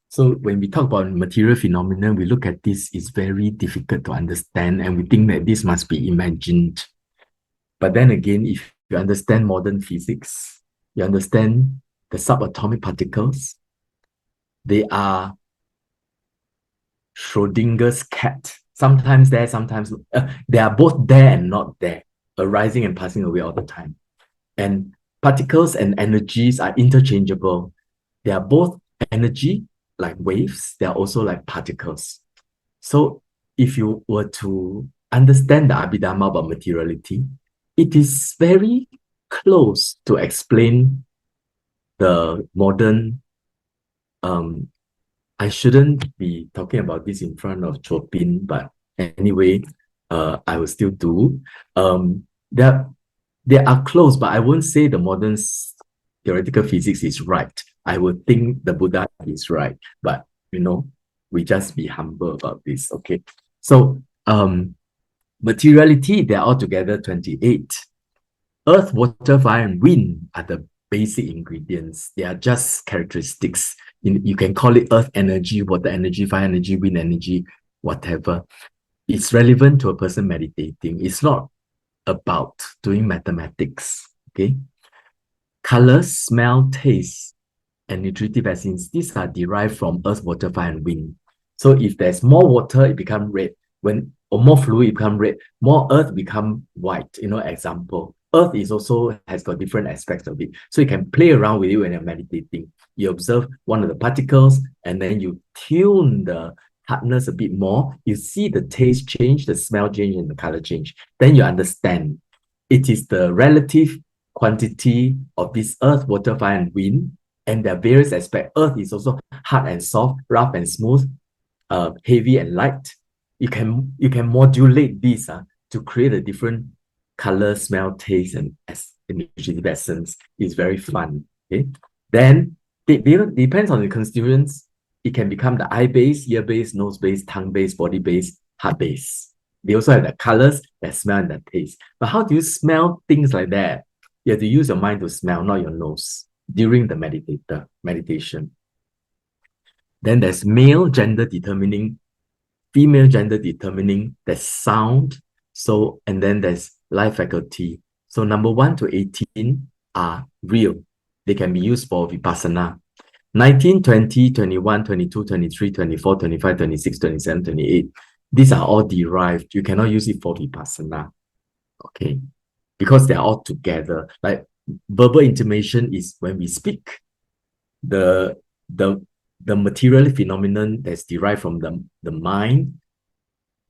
So when we talk about material phenomenon, we look at this, it's very difficult to understand, and we think that this must be imagined. But then again, if you understand modern physics, you understand the subatomic particles, they are Schrodinger's cat. Sometimes there, sometimes they are both there and not there, arising and passing away all the time. And particles and energies are interchangeable. They are both energy, like waves. They are also like particles. So if you were to understand the Abhidhamma about materiality, it is very close to explain the modern I shouldn't be talking about this in front of Chopin, but anyway, I will still do. They are close, but I won't say the modern theoretical physics is right. I would think the Buddha is right, but we just be humble about this. Okay, so materiality, they're altogether 28. Earth, water, fire, and wind are the basic ingredients. They are just characteristics. You can call it earth energy, water energy, fire energy, wind energy, whatever. It's relevant to a person meditating. It's not about doing mathematics. Okay. Colors, smell, taste, and nutritive essence, these are derived from earth, water, fire, and wind. So if there's more water, it becomes red. Or more fluid, it becomes red. More earth become white. Example. Earth has got different aspects of it. So you can play around with it when you're meditating. You observe one of the particles, and then you tune the hardness a bit more. You see the taste change, the smell change, and the color change. Then you understand it is the relative quantity of this earth, water, fire, and wind, and there are various aspects. Earth is also hard and soft, rough and smooth, heavy and light. You can modulate this to create a different color, smell, taste, and nutritive essence. It's very fun. Okay. Then it depends on the constituents. It can become the eye base, ear base, nose base, tongue base, body base, heart base. They also have the colors, the smell, and the taste. But how do you smell things like that? You have to use your mind to smell, not your nose, during the meditation. Then there's male gender determining, female gender determining, there's sound, and then there's life faculty. So number 1 to 18 are real. They can be used for vipassana. 19, 20, 21, 22, 23, 24, 25, 26, 27, 28. These are all derived. You cannot use it for vipassana. Okay. Because they're all together. Like verbal intimation is when we speak. The material phenomenon that's derived from the mind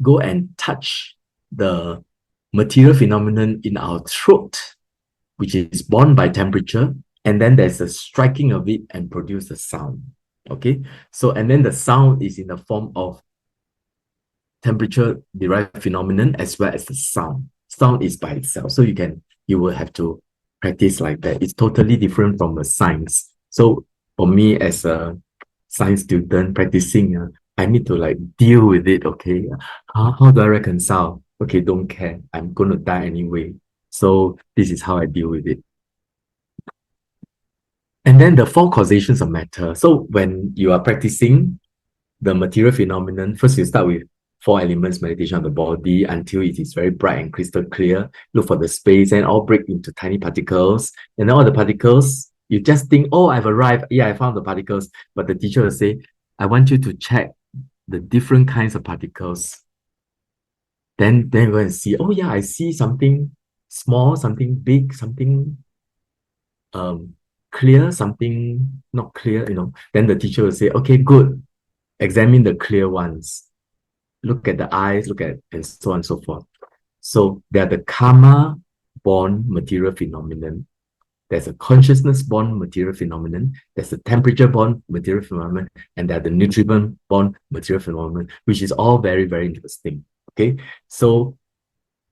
go and touch the material phenomenon in our throat, which is born by temperature, and then there's a striking of it and produce a sound. Okay, so and then the sound is in the form of temperature derived phenomenon as well as the sound. Sound is by itself, so you will have to practice like that. It's totally different from the science. So for me as a science student practicing, I need to deal with it. Okay, how do I reconcile? Okay, don't care. I'm going to die anyway. So this is how I deal with it. And then the 4 causations of matter. So when you are practicing the material phenomenon, first you start with four elements meditation of the body until it is very bright and crystal clear. Look for the space and all break into tiny particles. And all the particles, you just think, oh, I've arrived. Yeah, I found the particles. But the teacher will say, I want you to check the different kinds of particles. Then you're going to see, oh yeah, I see something small, something big, something clear, something not clear, Then the teacher will say, okay, good. Examine the clear ones. Look at the eyes, look at, and so on and so forth. So there are the karma-born material phenomenon. There's a consciousness-born material phenomenon. There's a temperature-born material phenomenon. And there are the nutriment-born material phenomenon, which is all very, very interesting. Okay, so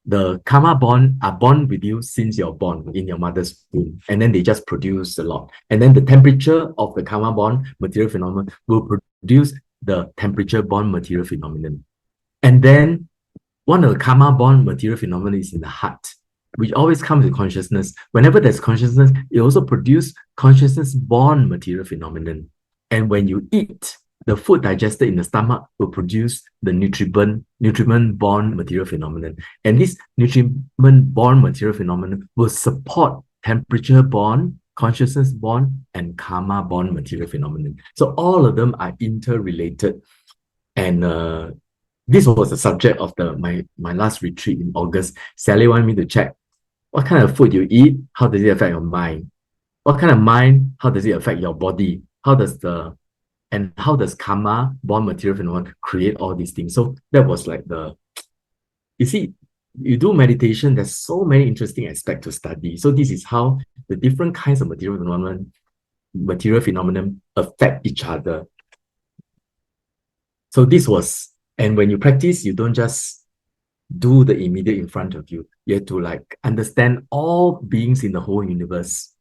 the karma born are born with you since you're born in your mother's womb, and then they just produce a lot. And then the temperature of the karma born material phenomenon will produce the temperature born material phenomenon. And then one of the karma born material phenomena is in the heart, which always comes with consciousness. Whenever there's consciousness, it also produces consciousness born material phenomenon. And when you eat, the food digested in the stomach will produce the nutriment-borne material phenomenon. And this nutriment-borne material phenomenon will support temperature-borne, consciousness-borne, and karma-borne material phenomenon. So all of them are interrelated. And this was the subject of my last retreat in August. Sally wanted me to check what kind of food you eat, how does it affect your mind? What kind of mind, how does it affect your body? How does karma, born material phenomenon, create all these things? So that was like you see, you do meditation, there's so many interesting aspects to study. So this is how the different kinds of material phenomenon affect each other. So this was, and when you practice, you don't just do the immediate in front of you. You have to like understand all beings in the whole universe.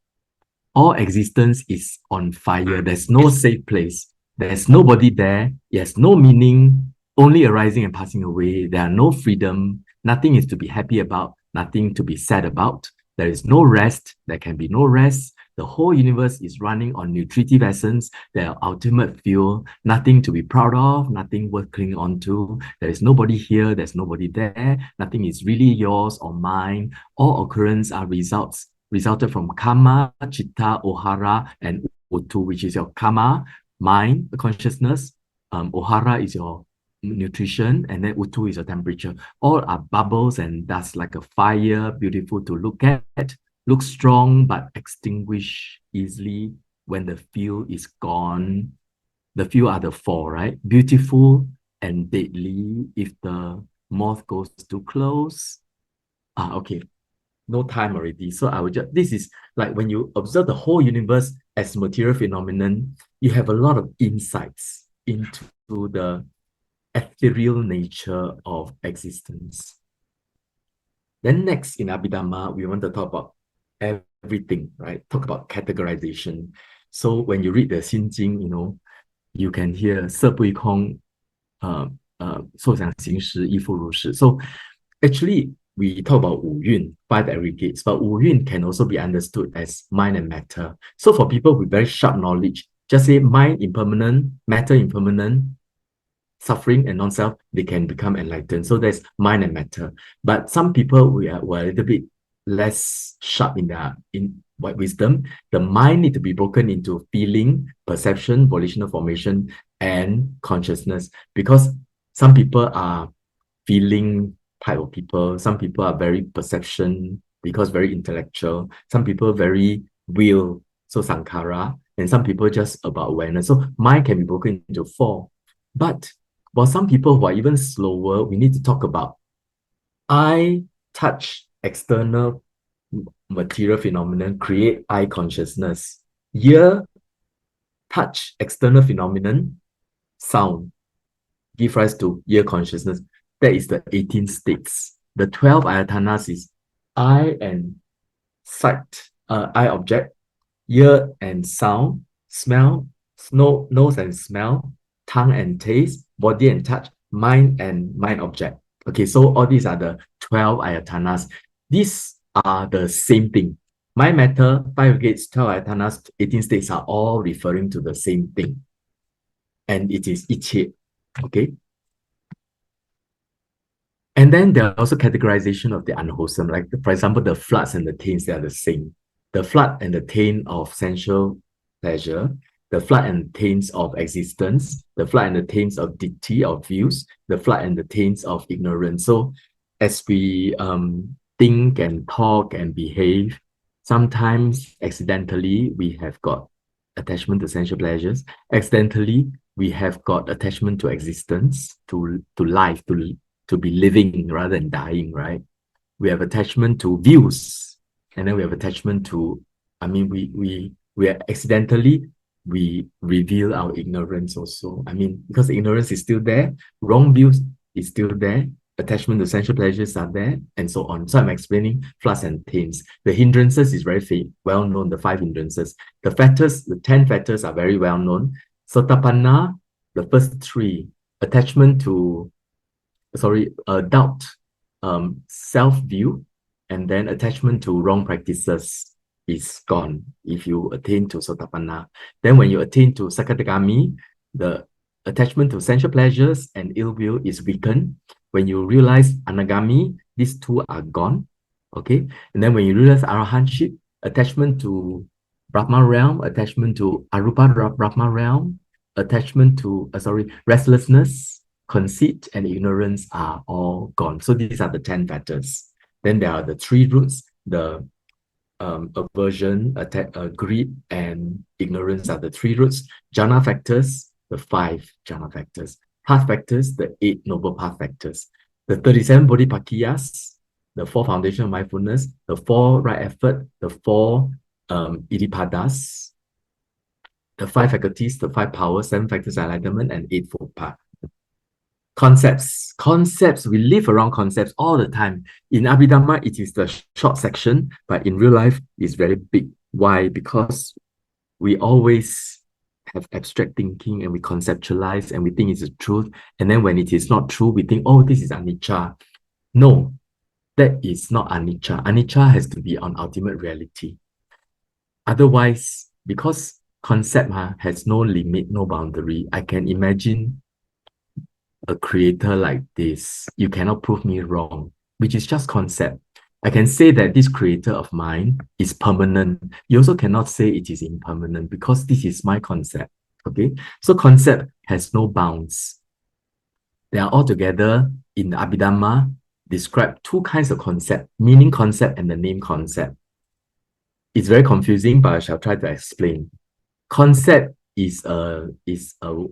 All existence is on fire. There's no safe place. There's nobody there. There's no meaning, only arising and passing away. There are no freedom. Nothing is to be happy about, nothing to be sad about. There is no rest. There can be no rest. The whole universe is running on nutritive essence, their ultimate fuel, nothing to be proud of, nothing worth clinging on to. There is nobody here, there's nobody there. Nothing is really yours or mine. All occurrences are resulted from karma, chitta, ohara, and uttu, which is your karma, mind, the consciousness. Ohara is your nutrition, and then uttu is your temperature. All are bubbles and dust, like a fire, beautiful to look at. Look strong but extinguish easily when the fuel is gone. The fuel are the four, right? Beautiful and deadly if the moth goes too close. Okay. No time already. So I would just, this is like when you observe the whole universe as material phenomenon, you have a lot of insights into the ethereal nature of existence. Then next in Abhidhamma, we want to talk about everything, right? Talk about categorization. So when you read the Xin Jing, you can hear 色不异空, 受想行识, 亦复如是. So actually, we talk about 五蕴, 5 aggregates, but 五蕴 can also be understood as mind and matter. So for people with very sharp knowledge, just say mind impermanent, matter impermanent, suffering and non-self, they can become enlightened. So there's mind and matter. But some people were a little bit less sharp in their wisdom. The mind need to be broken into feeling, perception, volitional formation, and consciousness. Because some people are feeling type of people. Some people are very perception because very intellectual. Some people very will, so sankhara. And some people just about awareness. So mind can be broken into 4. But for some people who are even slower, we need to talk about eye, touch, external material phenomenon, create eye consciousness. Ear, touch, external phenomenon, sound, give rise to ear consciousness. That is the 18 states. The 12 ayatanas is eye and sight, eye object, ear and sound, smell, nose and smell, tongue and taste, body and touch, mind and mind object. Okay, so all these are the 12 ayatanas. These are the same thing. Mind, matter, 5 aggregates, 12 ayatanas, 18 states are all referring to the same thing. And it is ichi. Okay. And then there are also categorization of the unwholesome. Like, for example, the floods and the taints, they are the same. The flood and the taint of sensual pleasure, the flood and taints of existence, the flood and the taints of ditthi, of views, the flood and the taints of ignorance. So as we think and talk and behave, sometimes accidentally we have got attachment to sensual pleasures. Accidentally, we have got attachment to existence, to life, to be living rather than dying, right? We have attachment to views, and then we have attachment to, I mean, we are accidentally, we reveal our ignorance also. I mean, because ignorance is still there, wrong views is still there, attachment to sensual pleasures are there, and so on. So I'm explaining floods and taints. The hindrances is very well known, the 5 hindrances. The fetters, the 10 fetters are very well known. Sotapanna, the first 3, attachment to, doubt, self-view, and then attachment to wrong practices is gone if you attain to Sotapanna. Then when you attain to Sakadagami, the attachment to sensual pleasures and ill will is weakened. When you realize Anagami, these 2 are gone. Okay. And then when you realize Arahantship, attachment to Brahma realm, attachment to Arupa Brahma realm, attachment to, restlessness, conceit, and ignorance are all gone. So these are the 10 factors. Then there are the 3 roots, the aversion, greed, and ignorance are the 3 roots. Jhana factors, the 5 jhana factors. Path factors, the 8 noble path factors. The 37 bodhipakkhiyas, the 4 foundation of mindfulness, the 4 right effort, the 4 iddhipadas, the 5 faculties, the 5 powers, 7 factors of enlightenment, and 8 fold path. Concepts, we live around concepts all the time. In Abhidhamma, it is the short section, but in real life, it's very big. Why? Because we always have abstract thinking and we conceptualize and we think it's the truth. And then when it is not true, we think, oh, this is anicca. No, that is not anicca. Anicca has to be on ultimate reality. Otherwise, because concept has no limit, no boundary, I can imagine a creator like this. You cannot prove me wrong, which is just concept. I can say that this creator of mine is permanent. You also cannot say it is impermanent because this is my concept. Okay, so concept has no bounds. They are altogether in the Abhidhamma describe 2 kinds of concept: meaning concept and the name concept. It's very confusing, but I shall try to explain. Concept is a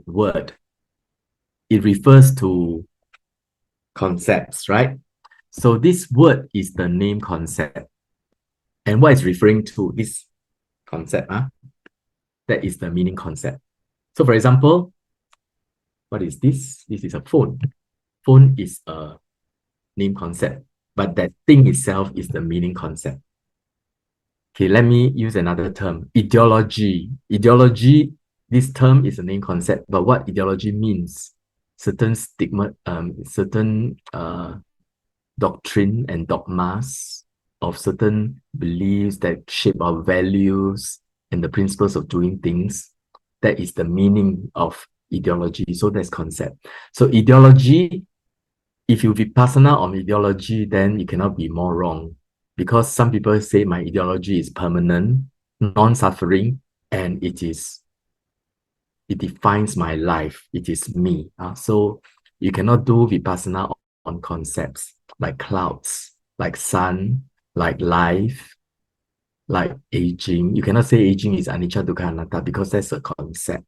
word. It refers to concepts, right? So this word is the name concept. And what is referring to this concept? That is the meaning concept. So for example, what is this? This is a phone. Phone is a name concept, but that thing itself is the meaning concept. Okay, let me use another term, ideology. Ideology, this term is a name concept, but what ideology means? Certain stigma, certain doctrine and dogmas of certain beliefs that shape our values and the principles of doing things. That is the meaning of ideology. So that's concept. So ideology, if you vipassana on ideology, then you cannot be more wrong. Because some people say my ideology is permanent, non-suffering, and it defines my life. It is me. So you cannot do vipassana on concepts like clouds, like sun, like life, like aging. You cannot say aging is anicca, dukkha, anatta because that's a concept.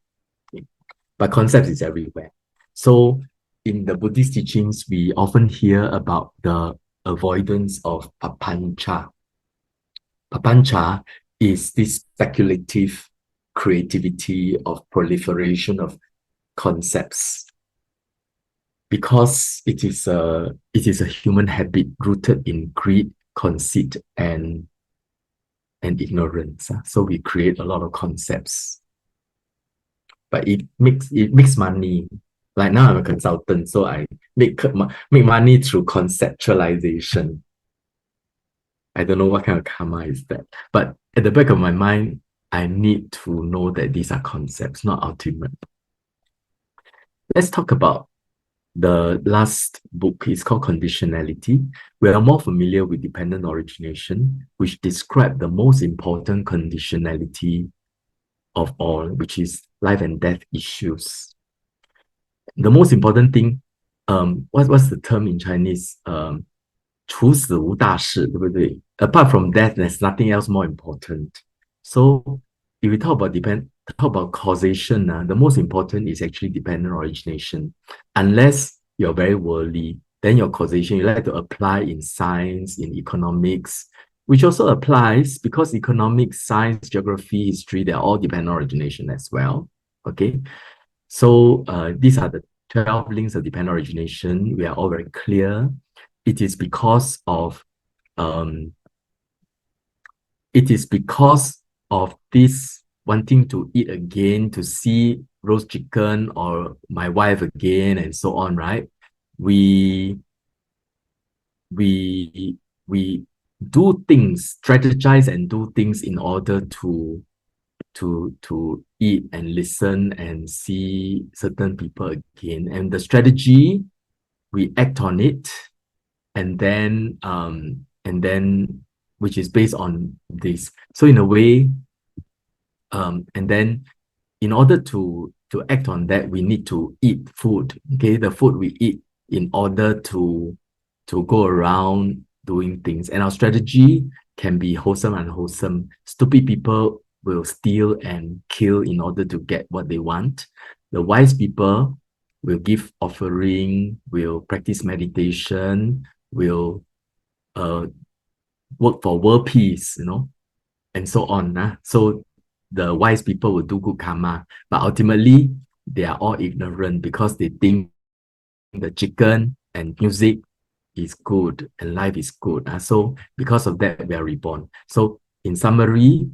But concept is everywhere. So in the Buddhist teachings, we often hear about the avoidance of papancha. Papancha is this speculative creativity of proliferation of concepts, because it is a human habit rooted in greed, conceit, and ignorance. So we create a lot of concepts, but it makes money. Like now I'm a consultant, so I make money through conceptualization. I don't know what kind of karma is that, but at the back of my mind, I need to know that these are concepts, not ultimate. Let's talk about The last book is called Conditionality. We are more familiar with dependent origination, which describe the most important conditionality of all, which is life and death issues. The most important thing, what's the term in Chinese? 除死无大事，对不对？ Apart from death, there's nothing else more important. So if we talk about causation, the most important is actually dependent origination. Unless you're very worldly, then your causation you like to apply in science, in economics, which also applies because economics, science, geography, history, they're all dependent origination as well. Okay. So these are the 12 links of dependent origination. We are all very clear. It is because of this wanting to eat again, to see roast chicken or my wife again, and so on, right? We do things, strategize and do things in order to eat and listen and see certain people again. And the strategy, we act on it, and then which is based on this. So in a way, and then in order to act on that, we need to eat food. Okay, the food we eat in order to go around doing things. And our strategy can be wholesome and unwholesome. Stupid people will steal and kill in order to get what they want. The wise people will give offering, will practice meditation, will work for world peace, and so on. So the wise people will do good karma, but ultimately they are all ignorant because they think the chicken and music is good and life is good. So because of that, we are reborn. So in summary,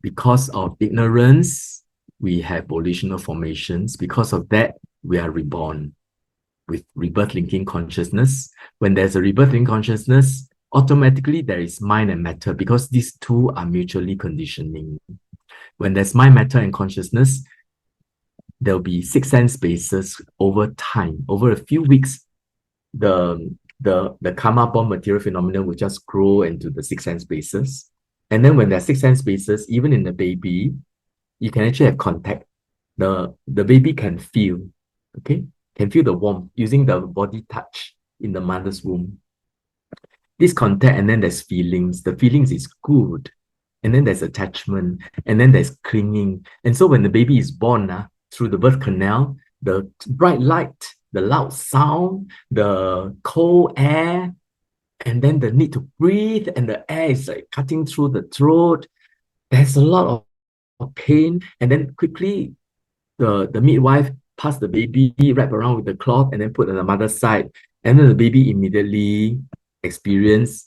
because of ignorance, we have volitional formations. Because of that, we are reborn with rebirth linking consciousness. When there's a rebirth linking consciousness, automatically there is mind and matter because these two are mutually conditioning. When there's mind, matter, and consciousness, there'll be six sense spaces over time. Over a few weeks, the karma-born material phenomena will just grow into the six sense spaces. And then when there are six sense spaces, even in the baby, you can actually have contact. The baby can feel, okay? Can feel the warmth using the body touch in the mother's womb. This contact, and then there's feelings. The feelings is good. And then there's attachment, and then there's clinging. And so when the baby is born, through the birth canal, the bright light, the loud sound, the cold air, and then the need to breathe, and the air is like cutting through the throat. There's a lot of pain, and then quickly the midwife pass the baby, wrap around with the cloth, and then put on the mother's side. And then the baby immediately experience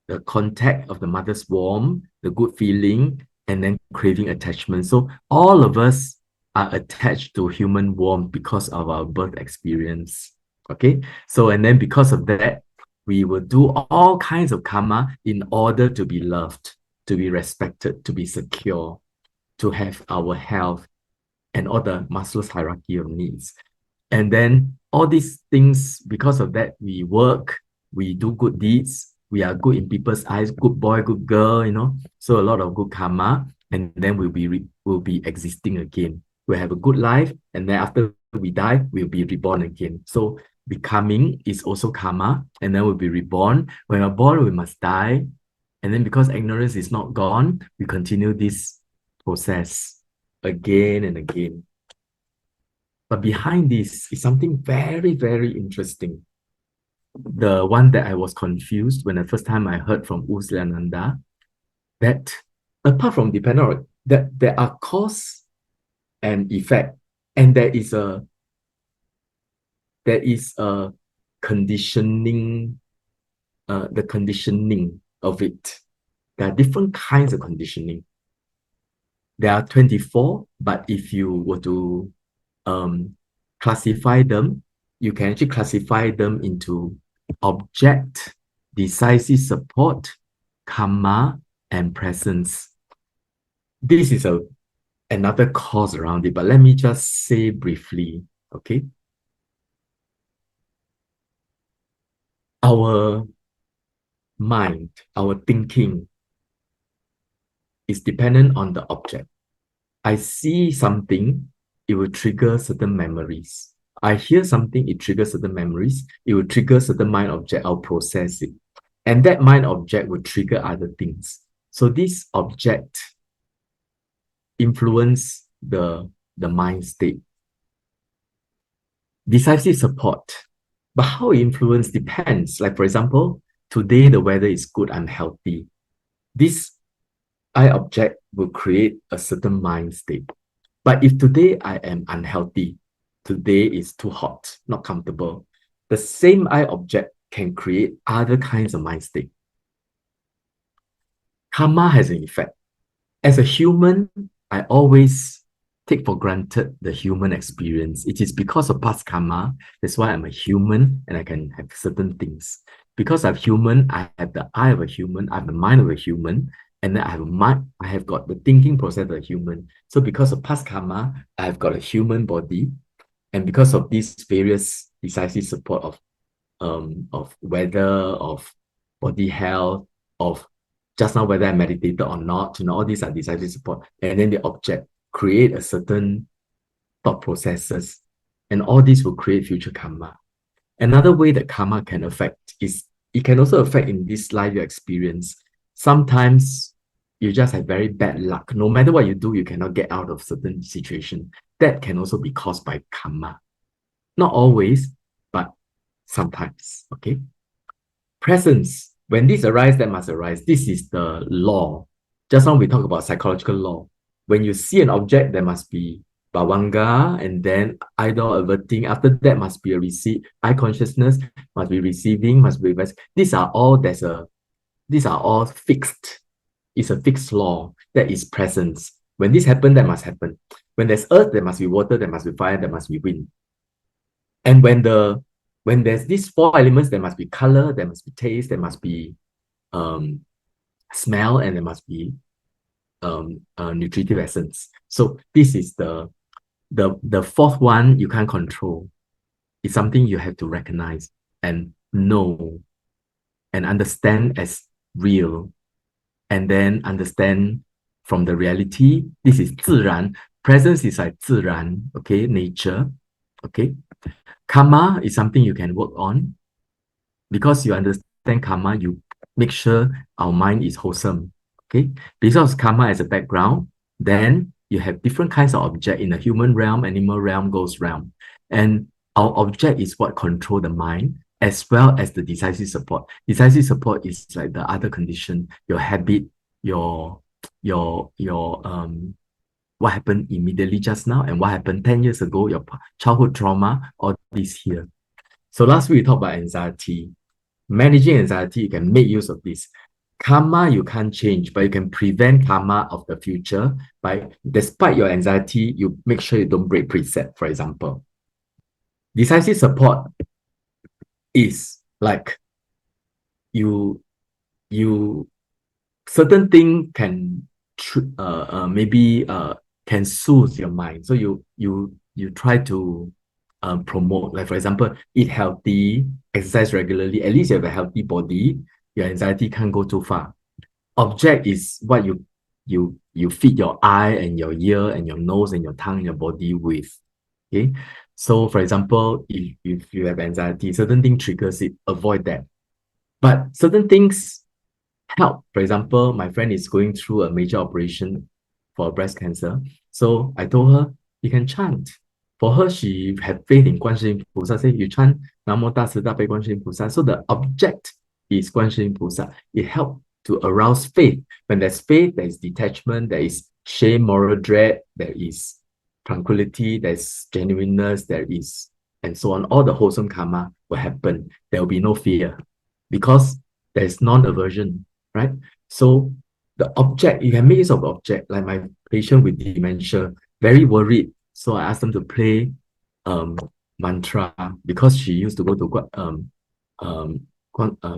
the contact of the mother's warmth, the good feeling, and then craving attachment. So all of us are attached to human warmth because of our birth experience. Okay, so and then because of that, we will do all kinds of karma in order to be loved, to be respected, to be secure, to have our health, and all the Maslow's hierarchy of needs. And then all these things, because of that, we work, we do good deeds, we are good in people's eyes, good boy, good girl, So a lot of good karma, and then we'll be existing again. We'll have a good life, and then after we die, we'll be reborn again. So becoming is also karma, and then we'll be reborn. When we're born, we must die. And then because ignorance is not gone, we continue this process again and again. But behind this is something very, very interesting. The one that I was confused when the first time I heard from U Silananda, that apart from dependent, that there are cause and effect, and there is a conditioning, the conditioning of it. There are different kinds of conditioning. There are 24, but if you were to classify them, you can actually classify them into object, decisive support, karma, and presence. This is another cause around it, but let me just say briefly, okay? our mind, our thinking is dependent on the object. I see something, it will trigger certain memories. I hear something, it triggers certain memories. It will trigger certain mind object, I'll process it. And that mind object will trigger other things. So this object influence the mind state. Decisive support. But how it influence depends. Like for example, today the weather is good, I'm healthy. This eye object will create a certain mind state. But if today I am unhealthy, today is too hot, not comfortable, the same eye object can create other kinds of mind state. Karma has an effect. As a human, I always take for granted the human experience. It is because of past karma, that's why I'm a human and I can have certain things. Because I'm human, I have the eye of a human, I have the mind of a human, and then I have a mind, I have got the thinking process of a human. So because of past karma, I have got a human body, and because of these various decisive support of weather, of body health, of just now whether I meditated or not, all these are decisive support. And then the object create a certain thought processes, and all these will create future karma. Another way that karma can affect is it can also affect in this life you experience. Sometimes you just have very bad luck. No matter what you do, you cannot get out of certain situation. That can also be caused by karma. Not always, but sometimes. Okay. Presence. When this arises, that must arise. This is the law. Just now we talk about psychological law. When you see an object, there must be bhavanga, and then idol averting. After that must be a receipt. Eye consciousness must be receiving, must be rest. These are all fixed. It's a fixed law. That is presence. When this happens, that must happen. When there's earth, there must be water, there must be fire, there must be wind. And when there's these four elements, there must be color, there must be taste, there must be smell, and there must be nutritive essence. So this is the fourth one you can't control. It's something you have to recognize and know and understand as real, and then understand from the reality. This is 自然. Presence is like 自然, okay, nature, okay. Karma is something you can work on. Because you understand karma, you make sure our mind is wholesome. Okay. Because karma as a background, then you have different kinds of object in the human realm, animal realm, ghost realm. And our object is what control the mind, as well as the decisive support. Decisive support is like the other condition, your habit, your what happened immediately just now and what happened 10 years ago, your childhood trauma, all this here. So last week we talked about anxiety. Managing anxiety, you can make use of this. Karma, you can't change, but you can prevent karma of the future by, despite your anxiety, you make sure you don't break precept, for example. Decisive support is like you certain thing can maybe can soothe your mind. So you try to promote, like for example, eat healthy, exercise regularly. At least you have a healthy body. Your anxiety can't go too far. Object is what you feed your eye and your ear and your nose and your tongue and your body with. Okay. So for example, if you have anxiety, certain thing triggers it, avoid that. But certain things help. For example, my friend is going through a major operation for breast cancer. So I told her, you can chant. For her, she had faith in Guan Yin Pusa. Say, you chant Namo Tassa Da Bei Guan Yin Pusa. So the object is Guan Yin Pusa. It helped to arouse faith. When there's faith, there is detachment, there is shame, moral dread, there is tranquility, there's genuineness, there is, and so on. All the wholesome karma will happen. There will be no fear because there's non-aversion, right? So the object, you can make use of object, like my patient with dementia, very worried. So I asked them to play mantra because she used to go to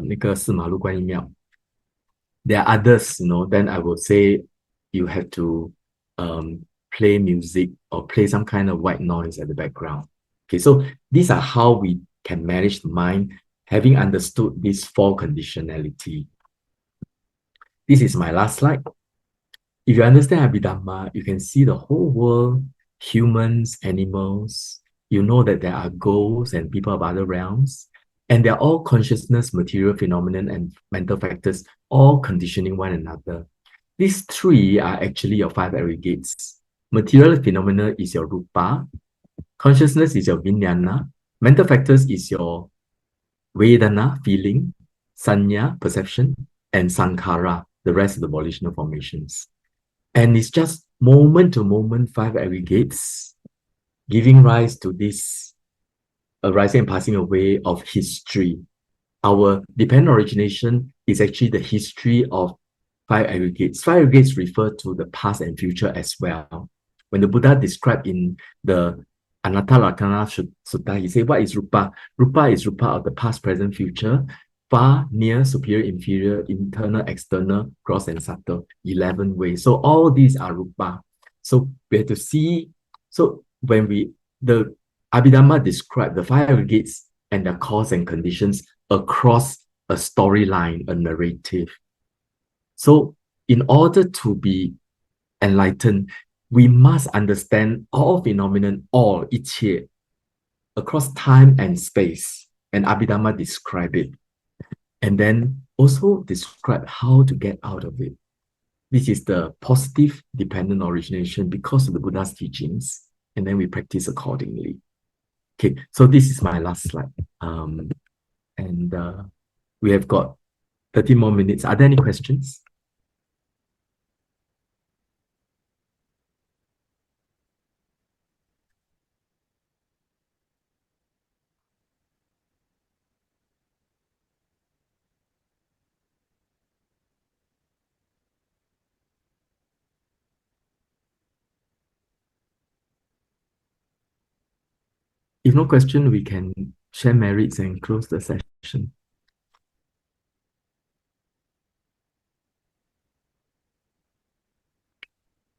那个四马路观音庙. There are others, then I would say you have to play music or play some kind of white noise at the background. Okay, so these are how we can manage the mind, having understood this four conditionality. This is my last slide. If you understand Abhidhamma, you can see the whole world, humans, animals. You know that there are ghosts and people of other realms, and they're all consciousness, material phenomenon, and mental factors, all conditioning one another. These three are actually your five aggregates. Material phenomena is your rupa, consciousness is your vijnana, mental factors is your vedana, feeling, sanya, perception, and sankhara, the rest of the volitional formations. And it's just moment to moment five aggregates giving rise to this arising and passing away of history. Our dependent origination is actually the history of five aggregates. Five aggregates refer to the past and future as well. When the Buddha described in the Anatta Lakkhana Sutta, he said, what is rupa? Rupa is rupa of the past, present, future, far, near, superior, inferior, internal, external, gross, and subtle, 11 ways. So all these are rupa. So we have to see, so when the Abhidhamma describe the five aggregates and their cause and conditions across a storyline, a narrative. So in order to be enlightened, we must understand all phenomenon, all, 一切, across time and space. And Abhidhamma describe it. And then also describe how to get out of it. This is the positive dependent origination because of the Buddha's teachings. And then we practice accordingly. Okay, so this is my last slide. And we have got 30 more minutes. Are there any questions? If no question, we can share merits and close the session.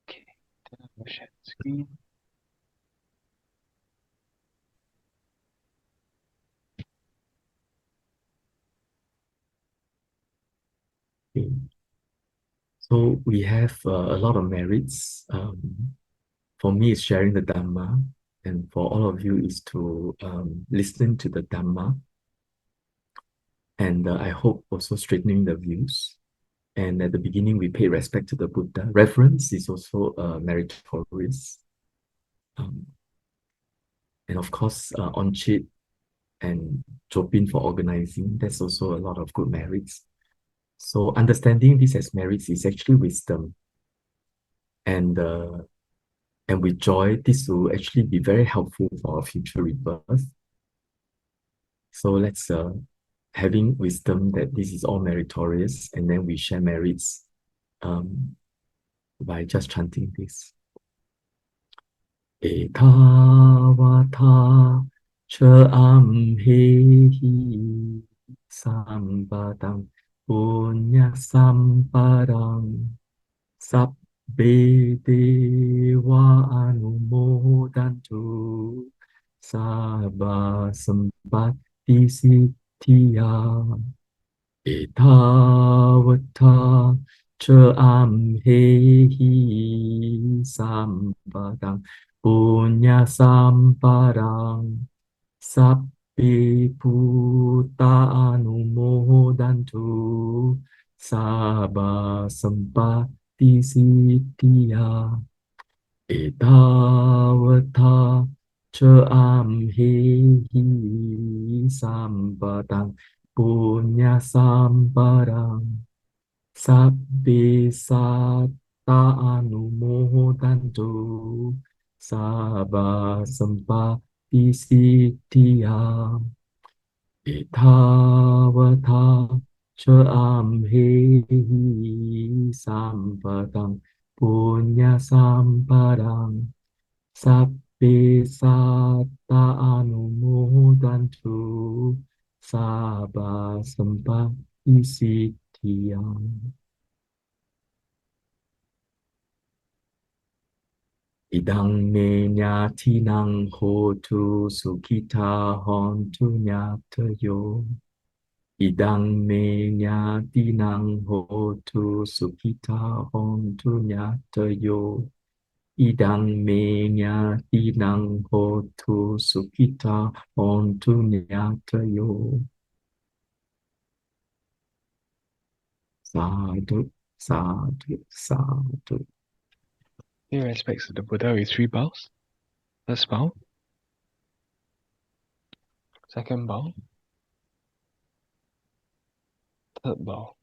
Okay, then I will share the screen. Okay. So we have a lot of merits. For me, it's sharing the Dhamma, and for all of you is to listen to the Dhamma, and I hope also straightening the views. And at the beginning, we pay respect to the Buddha. Reverence is also meritorious. And of course, Onchit and Chopin for organizing, that's also a lot of good merits. So understanding this as merits is actually wisdom. And with joy, this will actually be very helpful for our future rebirth. So let's having wisdom that this is all meritorious, and then we share merits by just chanting this. Etavata cha amhehi sampadang punya sampadang sabbe dewa anumodantu sabba sampatti siddhya etavata cha amhehi sampadang punya sampadang sabbe bhuta anumodantu sabba sampatti siddhya etavata cha amhehi sampadang punya sampadang sabbe satta anumodantu sabba sampatti siddhya etavata cha amhehi sampadang punya sampadang sabbe satta anumodantu sabba sampatti siddhya. Idang me nyatinang hotu sukita hontu nyatayo. Idang me nyatinang hotu sukita hontu nyatayo. Idang me nyatinang hotu sukita hontu nyatayo. Sadhu, sadhu, sadhu. In respects of the Buddha is 3 bows. First bow. Second bow. Third bow.